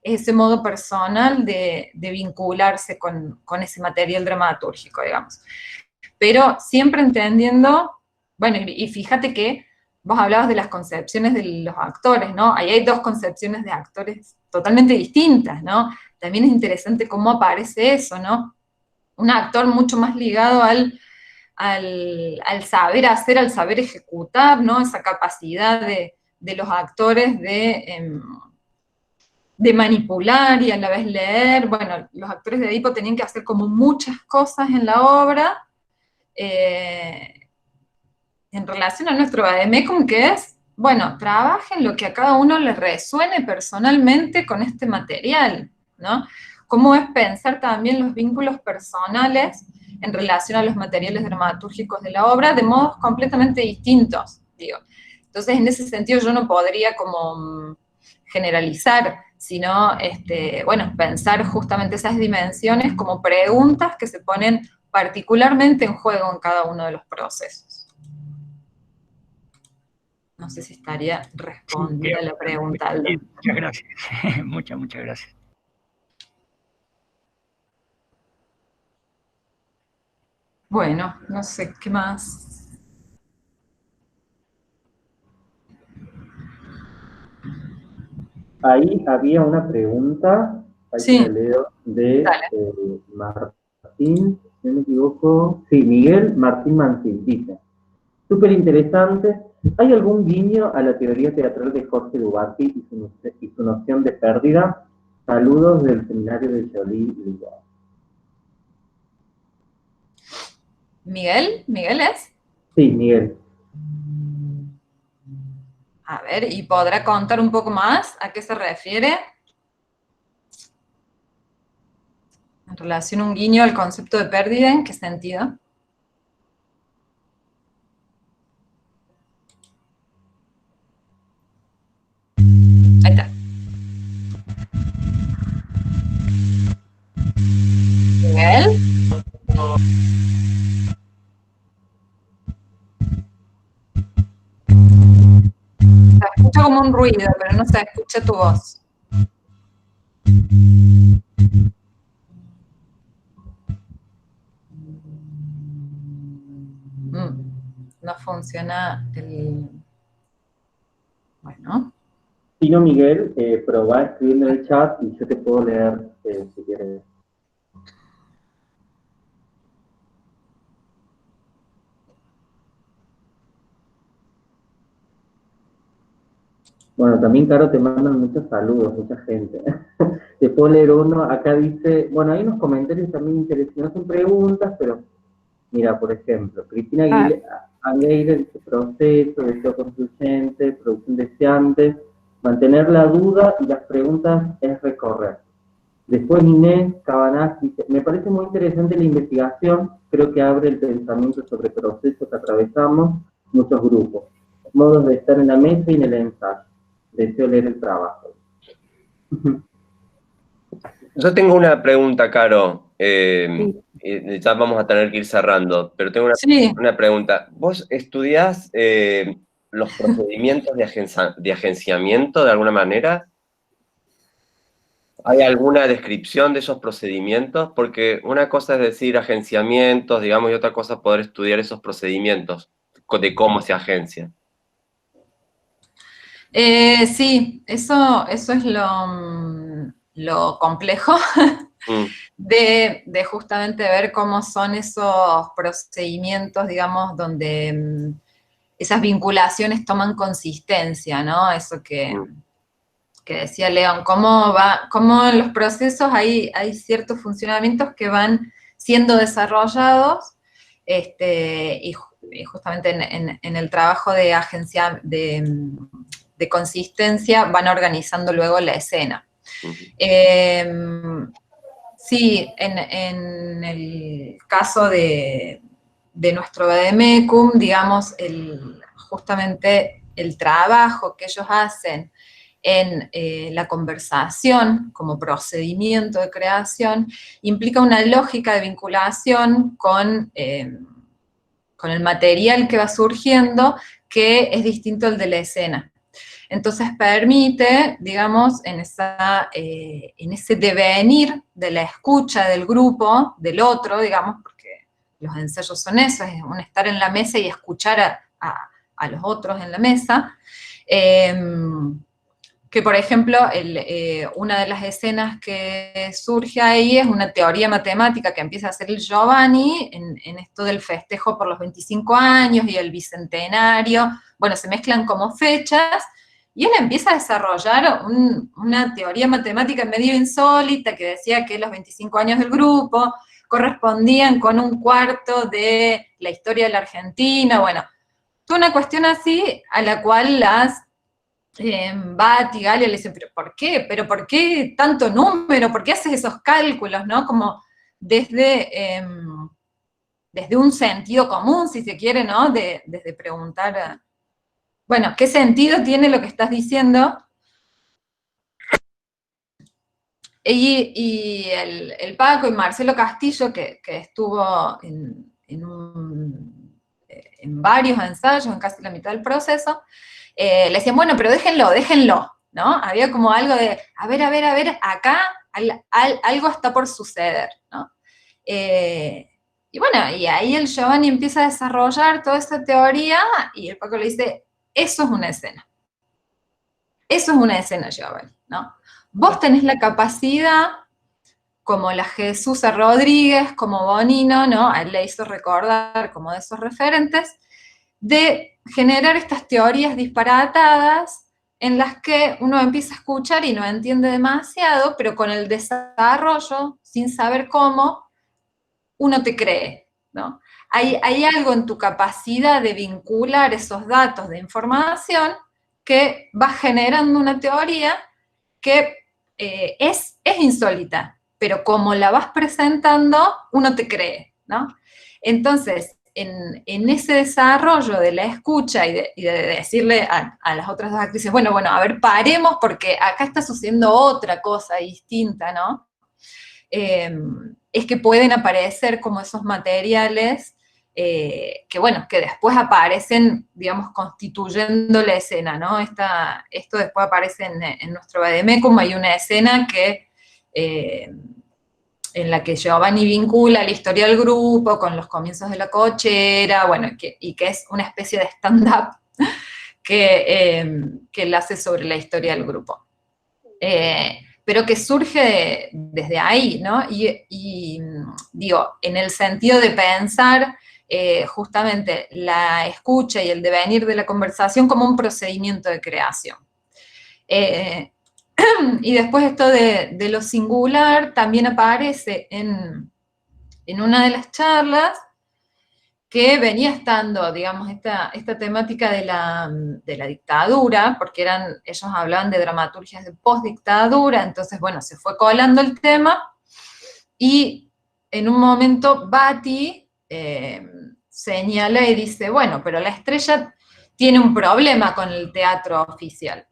ese modo personal de vincularse con ese material dramatúrgico, digamos. Pero siempre entendiendo, bueno, y fíjate que vos hablabas de las concepciones de los actores, ¿no? Ahí hay dos concepciones de actores totalmente distintas, ¿no? También es interesante cómo aparece eso, ¿no? Un actor mucho más ligado al saber hacer, al saber ejecutar, ¿no? Esa capacidad de los actores de manipular y a la vez leer. Bueno, los actores de Edipo tenían que hacer como muchas cosas en la obra, en relación a nuestro vademecum, que es, bueno, trabajen lo que a cada uno les resuene personalmente con este material, ¿no? Cómo es pensar también los vínculos personales en relación a los materiales dramatúrgicos de la obra de modos completamente distintos, digo. Entonces, en ese sentido, yo no podría como generalizar, sino, bueno, pensar justamente esas dimensiones como preguntas que se ponen particularmente en juego en cada uno de los procesos. No sé si estaría respondida la pregunta, Aldo. Muchas gracias. Muchas gracias. Bueno, no sé, ¿qué más? Ahí había una pregunta, ahí sí. la leo, de Martín, si no me equivoco, sí, Miguel Martín Mancín, dice, súper interesante, ¿hay algún guiño a la teoría teatral de Jorge Dubaty y su noción de pérdida? Saludos del seminario de Jolie Lisboa. ¿Miguel? ¿Miguel es? Sí, Miguel. A ver, ¿y podrá contar un poco más a qué se refiere? En relación a un guiño al concepto de pérdida, ¿en qué sentido? Ahí está. ¿Miguel? Se escucha como un ruido, pero no se escucha tu voz. No funciona el... Bueno. Si no, Miguel, probá escribiendo en el chat y yo te puedo leer si quieres. Bueno, también, Caro, te mandan muchos saludos, mucha gente. Te puedo leer uno, acá dice, bueno, hay unos comentarios también interesantes, no son preguntas, pero mira, por ejemplo, Cristina Aguirre dice proceso, deseo constituyente, producción deseante, mantener la duda y las preguntas es recorrer. Después Inés Cabanás dice, me parece muy interesante la investigación, creo que abre el pensamiento sobre procesos que atravesamos muchos grupos, modos de estar en la mesa y en el ensayo. Deseo leer el trabajo. Yo tengo una pregunta, Caro. Ya vamos a tener que ir cerrando, pero tengo una pregunta. ¿Vos estudiás los procedimientos de agenciamiento de alguna manera? ¿Hay alguna descripción de esos procedimientos? Porque una cosa es decir agenciamientos, digamos, y otra cosa poder estudiar esos procedimientos de cómo se agencia. Sí, eso es lo complejo de justamente ver cómo son esos procedimientos, digamos, donde esas vinculaciones toman consistencia, ¿no? Eso que decía León, cómo en los procesos hay ciertos funcionamientos que van siendo desarrollados, y justamente en el trabajo de agencia, de consistencia, van organizando luego la escena. Sí, en el caso de nuestro vademecum, digamos, justamente el trabajo que ellos hacen en la conversación como procedimiento de creación implica una lógica de vinculación con el material que va surgiendo, que es distinto al de la escena. Entonces permite, digamos, en ese devenir de la escucha del grupo, del otro, digamos, porque los ensayos son eso, es un estar en la mesa y escuchar a los otros en la mesa, que por ejemplo, una de las escenas que surge ahí es una teoría matemática que empieza a hacer el Giovanni en esto del festejo por los 25 años y el bicentenario. Bueno, se mezclan como fechas, y él empieza a desarrollar una teoría matemática medio insólita que decía que los 25 años del grupo correspondían con un cuarto de la historia de la Argentina. Bueno, toda una cuestión así a la cual Bat y Galio le dicen, ¿pero por qué? ¿Pero por qué tanto número? ¿Por qué haces esos cálculos, no? Como desde un sentido común, si se quiere, ¿no? Desde preguntar, bueno, ¿qué sentido tiene lo que estás diciendo? Y el Paco y Marcelo Castillo, que estuvo en varios ensayos, en casi la mitad del proceso, le decían, bueno, pero déjenlo, ¿no? Había como algo de, a ver, acá algo está por suceder, ¿no? Y bueno, y ahí el Giovanni empieza a desarrollar toda esta teoría, y el Paco le dice, eso es una escena. Eso es una escena, Giovanni, ¿no? Vos tenés la capacidad, como la Jesús Rodríguez, como Bonino, ¿no? A él le hizo recordar como de esos referentes, de generar estas teorías disparatadas en las que uno empieza a escuchar y no entiende demasiado, pero con el desarrollo, sin saber cómo, uno te cree, ¿no? Hay algo en tu capacidad de vincular esos datos de información que va generando una teoría que es insólita, pero como la vas presentando, uno te cree, ¿no? Entonces, en ese desarrollo de la escucha y de decirle a las otras dos actrices, bueno, a ver, paremos porque acá está sucediendo otra cosa distinta, ¿no? Es que pueden aparecer como esos materiales que después aparecen, digamos, constituyendo la escena, ¿no? Esto después aparece en nuestro Vademecum, hay una escena en la que Giovanni vincula la historia del grupo con los comienzos de la cochera, bueno, y que es una especie de stand-up que él hace sobre la historia del grupo. Pero que surge desde ahí, ¿no? Y digo, en el sentido de pensar justamente la escucha y el devenir de la conversación como un procedimiento de creación. Y después esto de lo singular también aparece en una de las charlas que venía estando, digamos, esta temática de la dictadura, porque ellos hablaban de dramaturgias de postdictadura, entonces, bueno, se fue colando el tema, y en un momento Batty señala y dice, bueno, pero la Estrella tiene un problema con el teatro oficial.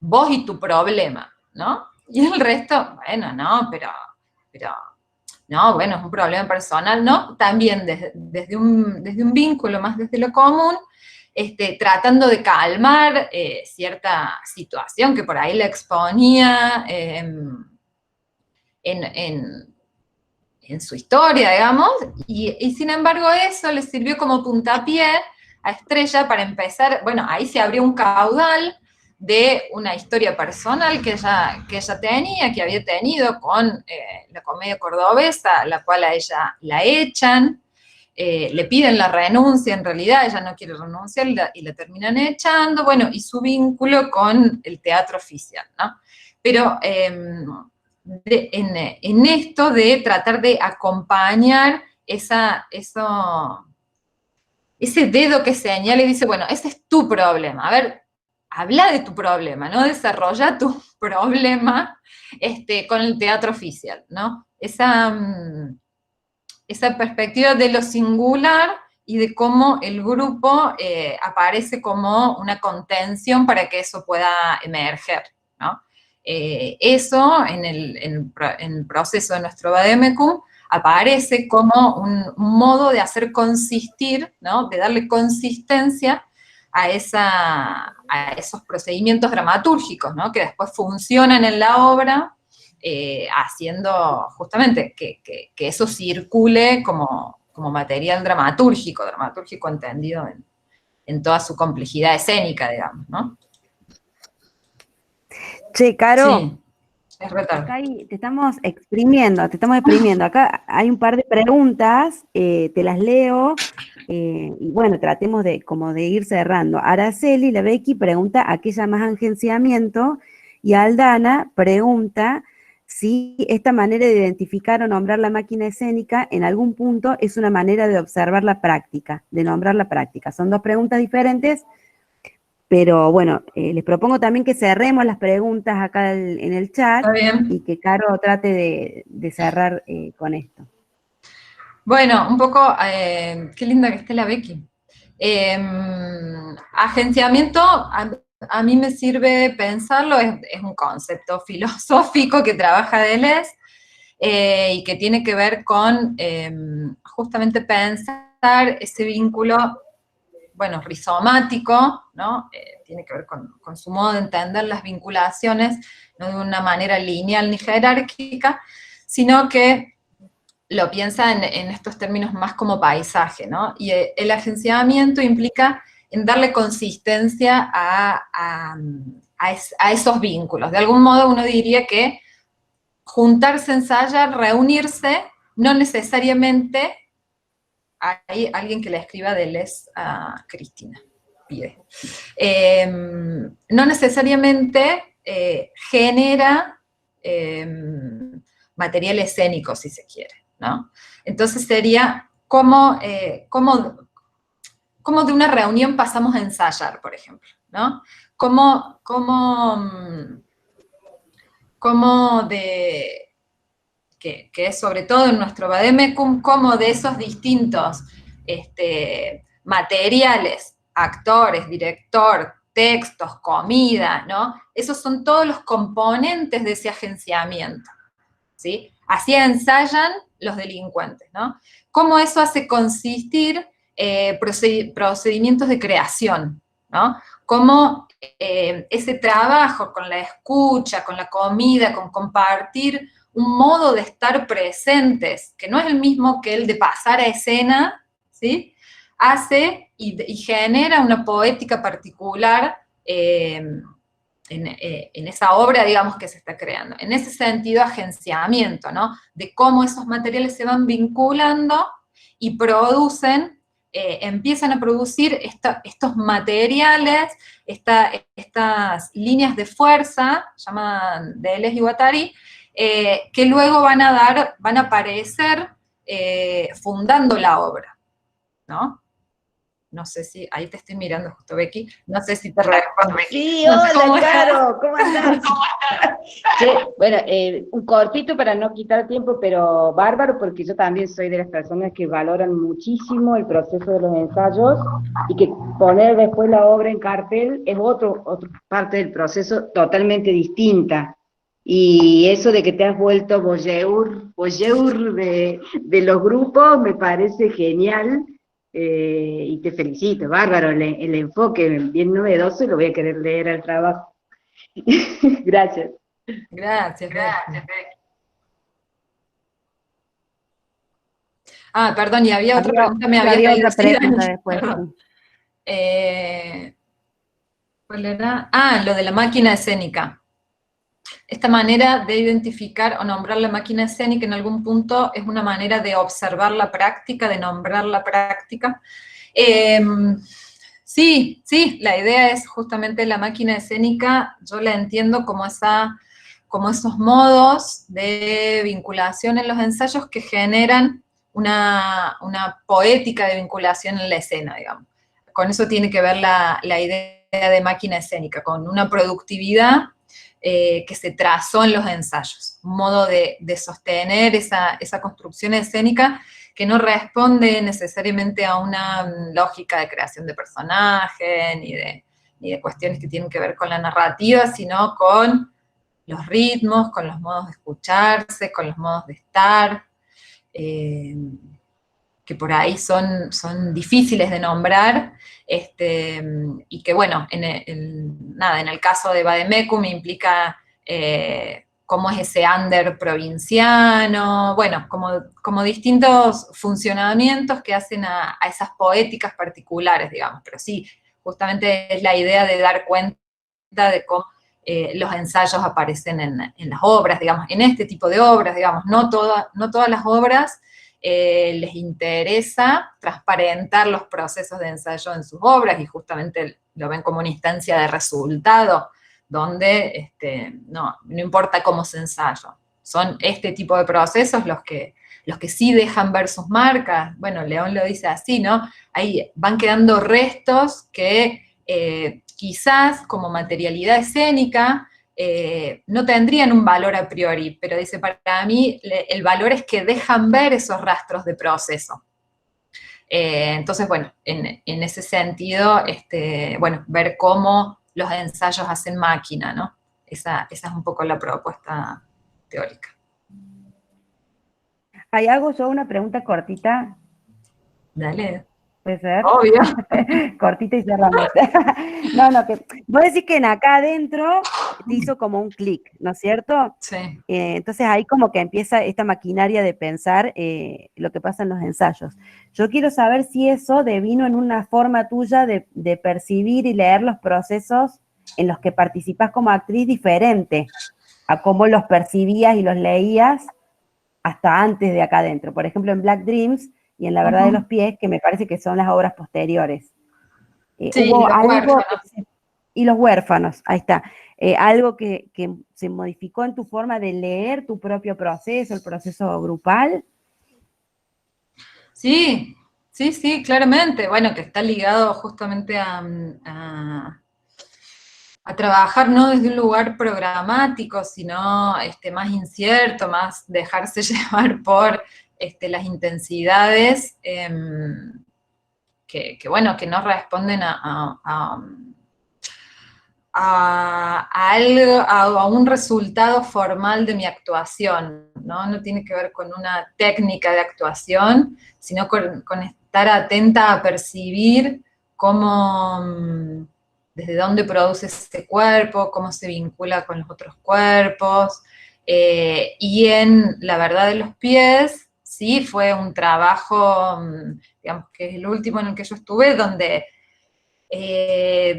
Vos y tu problema, ¿no? Y el resto, bueno, no, pero no, bueno, es un problema personal, ¿no? También desde un vínculo, más desde lo común, tratando de calmar cierta situación que por ahí le exponía en su historia, digamos, y sin embargo eso le sirvió como puntapié a Estrella para empezar, bueno, ahí se abrió un caudal de una historia personal que ella tenía, que había tenido con la comedia cordobesa, la cual a ella la echan, le piden la renuncia, en realidad ella no quiere renunciar y la terminan echando, bueno, y su vínculo con el teatro oficial, ¿no? Pero en esto de tratar de acompañar ese dedo que señala y dice, bueno, ese es tu problema, a ver, habla de tu problema, ¿no? Desarrolla tu problema con el teatro oficial, ¿no? Esa perspectiva de lo singular y de cómo el grupo aparece como una contención para que eso pueda emerger, ¿no? Eso, en el proceso de nuestro Vademecum, aparece como un modo de hacer consistir, ¿no? De darle consistencia a esos procedimientos dramatúrgicos, ¿no? Que después funcionan en la obra, haciendo justamente que eso circule como material dramatúrgico entendido en toda su complejidad escénica, digamos, ¿no? Che, Caro, Sí, es retardo. acá te estamos exprimiendo. Acá hay un par de preguntas, te las leo, y bueno, tratemos de ir cerrando. Araceli, la Becky, pregunta a qué llamas agenciamiento, y Aldana pregunta si esta manera de identificar o nombrar la máquina escénica en algún punto es una manera de observar la práctica, de nombrar la práctica. Son dos preguntas diferentes, pero bueno, les propongo también que cerremos las preguntas acá en el chat y que Caro trate de cerrar con esto. Bueno, un poco, qué linda que esté la Becky. Agenciamiento, a mí me sirve pensarlo, es un concepto filosófico que trabaja Deleuze, y que tiene que ver con justamente pensar ese vínculo, bueno, rizomático, ¿no? Tiene que ver con su modo de entender las vinculaciones, no de una manera lineal ni jerárquica, sino que lo piensa en estos términos más como paisaje, ¿no? Y el agenciamiento implica en darle consistencia a esos vínculos. De algún modo uno diría que juntarse, ensayar, reunirse, no necesariamente, hay alguien que le escriba Deleuze a Cristina, pide. No necesariamente genera material escénico, si se quiere, ¿no? Entonces sería cómo de una reunión pasamos a ensayar, por ejemplo, ¿no? Que es sobre todo en nuestro vademecum, como de esos distintos materiales, actores, director, textos, comida, ¿no? Esos son todos los componentes de ese agenciamiento, ¿sí? Así ensayan los delincuentes, ¿no? Cómo eso hace consistir procedimientos de creación, ¿no? Cómo ese trabajo con la escucha, con la comida, con compartir un modo de estar presentes, que no es el mismo que el de pasar a escena, ¿sí? Hace y genera una poética particular en esa obra, digamos, que se está creando. En ese sentido, agenciamiento, ¿no? De cómo esos materiales se van vinculando y producen, empiezan a producir estos materiales, estas líneas de fuerza, llaman Deleuze y Guattari, que luego van a aparecer fundando la obra, ¿no? No sé si, ahí te estoy mirando justo, Becky, no sé si te respondo, Becky. Sí, hola, Caro, ¿cómo andás? Sí, bueno, un cortito para no quitar tiempo, pero bárbaro, porque yo también soy de las personas que valoran muchísimo el proceso de los ensayos, y que poner después la obra en cartel es otra parte del proceso totalmente distinta. Y eso de que te has vuelto voyeur de los grupos me parece genial. Y te felicito, bárbaro, el enfoque bien novedoso, y lo voy a querer leer al trabajo. Gracias. Gracias, Becky. Ah, perdón, y había otra pregunta, me había otra caído. pregunta después. ¿Cuál era? Ah, lo de la máquina escénica. Esta manera de identificar o nombrar la máquina escénica en algún punto es una manera de observar la práctica, de nombrar la práctica. Sí, la idea es justamente la máquina escénica, yo la entiendo como esos modos de vinculación en los ensayos que generan una poética de vinculación en la escena, digamos. Con eso tiene que ver la idea de máquina escénica, con una productividad que se trazó en los ensayos, un modo de sostener esa construcción escénica que no responde necesariamente a una lógica de creación de personajes, ni de cuestiones que tienen que ver con la narrativa, sino con los ritmos, con los modos de escucharse, con los modos de estar. que por ahí son difíciles de nombrar, y que bueno, en el caso de Vademecum implica cómo es ese under provinciano, bueno, como distintos funcionamientos que hacen a esas poéticas particulares, digamos, pero sí, justamente es la idea de dar cuenta de cómo los ensayos aparecen en las obras, digamos, en este tipo de obras, digamos, no todas las obras les interesa transparentar los procesos de ensayo en sus obras, y justamente lo ven como una instancia de resultado, donde no importa cómo se ensayó, son este tipo de procesos los que sí dejan ver sus marcas. Bueno, León lo dice así, ¿no? Ahí van quedando restos que quizás como materialidad escénica no tendrían un valor a priori, pero dice, para mí el valor es que dejan ver esos rastros de proceso. Entonces, bueno, en ese sentido, bueno, ver cómo los ensayos hacen máquina, ¿no? Esa es un poco la propuesta teórica. Ahí hago yo una pregunta cortita. Dale. ¿Puede ser? Obvio. Cortita y cerramos. No, que voy a decir que en acá adentro te hizo como un clic, ¿no es cierto? Sí. Entonces ahí como que empieza esta maquinaria de pensar lo que pasa en los ensayos. Yo quiero saber si eso devino en una forma tuya de percibir y leer los procesos en los que participás como actriz diferente a cómo los percibías y los leías hasta antes de acá adentro. Por ejemplo, en Black Dreams y en La verdad de los pies, que me parece que son las obras posteriores. Sí, hubo los algo huérfanos. Y los huérfanos, ahí está. Algo que se modificó en tu forma de leer tu propio proceso, el proceso grupal. Sí, claramente. Bueno, que está ligado justamente a trabajar no desde un lugar programático, sino más incierto, más dejarse llevar por las intensidades bueno, que no responden a un resultado formal de mi actuación, ¿no? No tiene que ver con una técnica de actuación, sino con estar atenta a percibir cómo, desde dónde produce ese cuerpo, cómo se vincula con los otros cuerpos, y en La verdad de los pies, sí, fue un trabajo, digamos que es el último en el que yo estuve, donde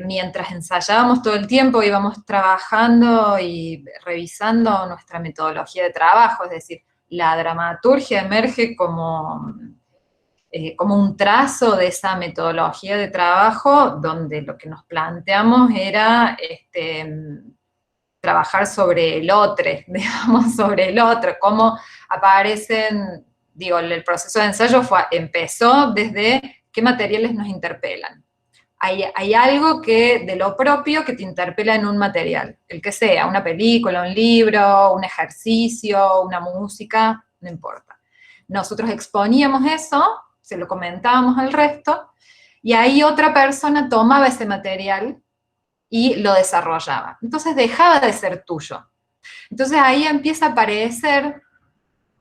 mientras ensayábamos todo el tiempo íbamos trabajando y revisando nuestra metodología de trabajo, es decir, la dramaturgia emerge como un trazo de esa metodología de trabajo, donde lo que nos planteamos era trabajar sobre el otro, digamos, sobre el otro, cómo aparecen, digo, el proceso de ensayo empezó desde qué materiales nos interpelan. Hay algo de lo propio que te interpela en un material, el que sea, una película, un libro, un ejercicio, una música, no importa. Nosotros exponíamos eso, se lo comentábamos al resto, y ahí otra persona tomaba ese material y lo desarrollaba. Entonces dejaba de ser tuyo. Entonces ahí empieza a aparecer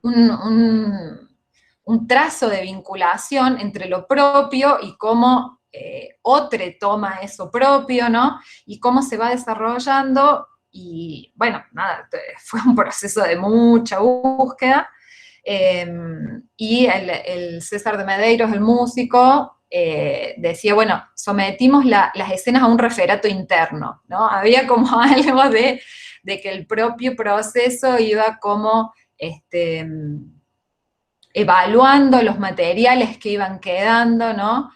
un trazo de vinculación entre lo propio y cómo otro toma eso propio, ¿no? Y cómo se va desarrollando, y bueno, nada, fue un proceso de mucha búsqueda, y el César de Medeiros, el músico, decía, bueno, sometimos las escenas a un referato interno, ¿no? Había como algo de que el propio proceso iba como evaluando los materiales que iban quedando, ¿no?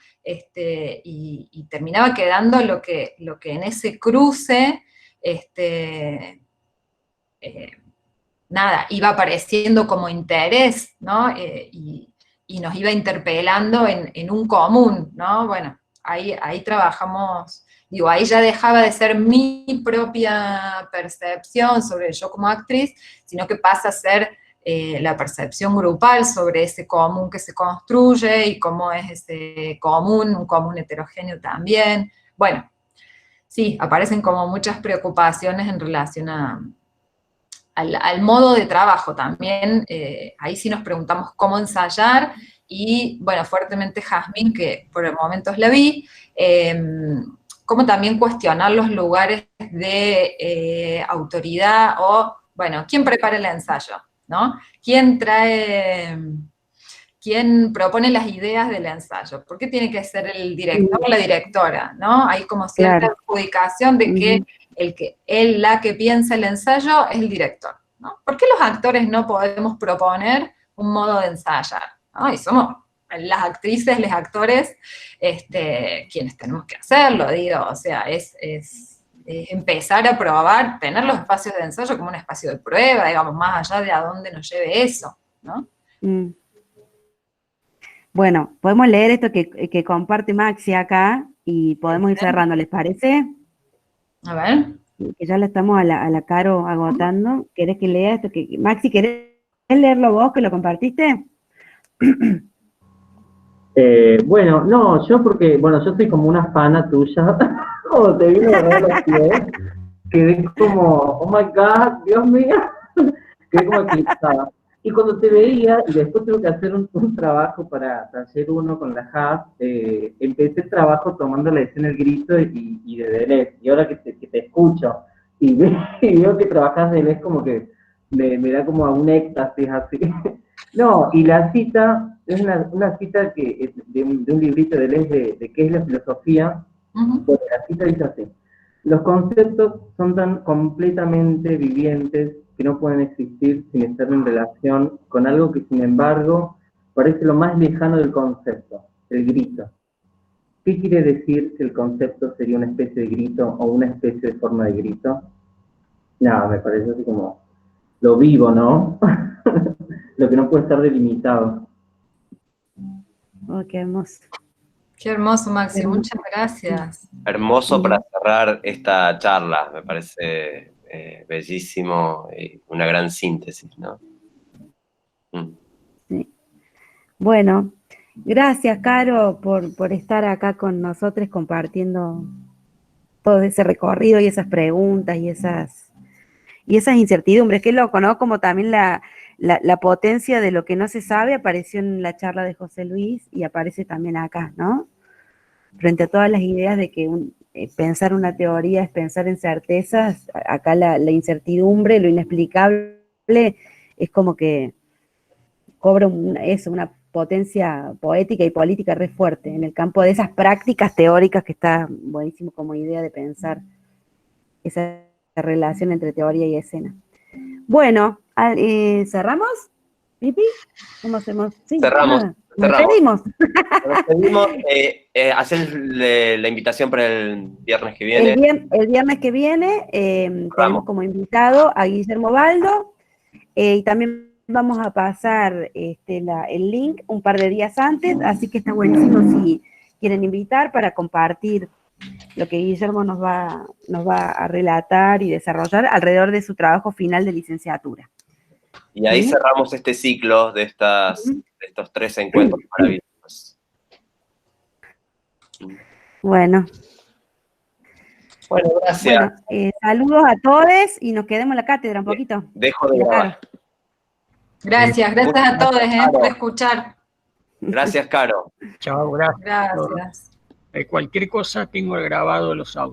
Y terminaba quedando lo que en ese cruce, nada, iba apareciendo como interés, ¿no? Y nos iba interpelando en un común, ¿no? Bueno, ahí trabajamos, digo, ahí ya dejaba de ser mi propia percepción sobre yo como actriz, sino que pasa a ser la percepción grupal sobre ese común que se construye y cómo es ese común, un común heterogéneo también. Bueno, sí, aparecen como muchas preocupaciones en relación a al modo de trabajo también. Ahí sí nos preguntamos cómo ensayar, y bueno, fuertemente Jazmín, que por el momento la vi, cómo también cuestionar los lugares de autoridad, o, bueno, ¿quién prepara el ensayo? ¿No? ¿Quién propone las ideas del ensayo? ¿Por qué tiene que ser el director o la directora? ¿No? Hay como cierta adjudicación de que la que piensa el ensayo es el director, ¿no? ¿Por qué los actores no podemos proponer un modo de ensayar? ¿No? Y somos las actrices, los actores, quienes tenemos que hacerlo, digo, o sea, es empezar a probar, tener los espacios de ensayo como un espacio de prueba, digamos, más allá de a dónde nos lleve eso, ¿no? Bueno, podemos leer esto que comparte Maxi acá, y podemos ir cerrando, ¿les parece? A ver. Que ya la estamos a la Caro agotando. ¿Querés que lea esto? Maxi, ¿querés leerlo vos, que lo compartiste? Bueno, no, yo soy como una fana tuya. Como te vino a ver los pies, quedé como, oh my God, Dios mío, quedé como eclipsada. Y cuando te veía, y después tuve que hacer un trabajo para Taller 1 con la HAS, empecé el trabajo tomando la escena El Grito y de Deleuze. Y ahora que te escucho y veo que trabajas de Deleuze, como que me da como un éxtasis así. No, y la cita es una cita que de un librito de Deleuze de qué es la filosofía. Bueno, la cita dice así: los conceptos son tan completamente vivientes que no pueden existir sin estar en relación con algo que, sin embargo, parece lo más lejano del concepto, el grito. ¿Qué quiere decir que el concepto sería una especie de grito o una especie de forma de grito? No, me parece así como lo vivo, ¿no? Lo que no puede estar delimitado. Oh, qué hermoso. Qué hermoso, Maxi, muchas gracias. Hermoso para cerrar esta charla, me parece bellísimo y una gran síntesis, ¿no? Sí. Bueno, gracias, Caro, por estar acá con nosotros compartiendo todo ese recorrido y esas preguntas y esas incertidumbres. Qué loco, ¿no? Como también la potencia de lo que no se sabe apareció en la charla de José Luis y aparece también acá, ¿no? Frente a todas las ideas de que pensar una teoría es pensar en certezas, acá la incertidumbre, lo inexplicable, es como que cobra una potencia poética y política re fuerte en el campo de esas prácticas teóricas, que está buenísimo como idea de pensar esa relación entre teoría y escena. Bueno, ¿cerramos, Pipi? ¿Cómo hacemos? Sí, cerramos. Nos despedimos. Nos despedimos. Hacer la invitación para el viernes que viene. El viernes que viene tenemos como invitado a Guillermo Baldo, y también vamos a pasar el link un par de días antes, así que está buenísimo si quieren invitar para compartir lo que Guillermo nos va a relatar y desarrollar alrededor de su trabajo final de licenciatura. Y ahí cerramos este ciclo de estos 3 encuentros maravillosos. Bueno, gracias. Bueno, saludos a todos y nos quedemos en la cátedra un poquito. Dejo de grabar. Gracias a todos por escuchar. Gracias, Caro. Chao, gracias. Gracias. Cualquier cosa tengo el grabado de los audios.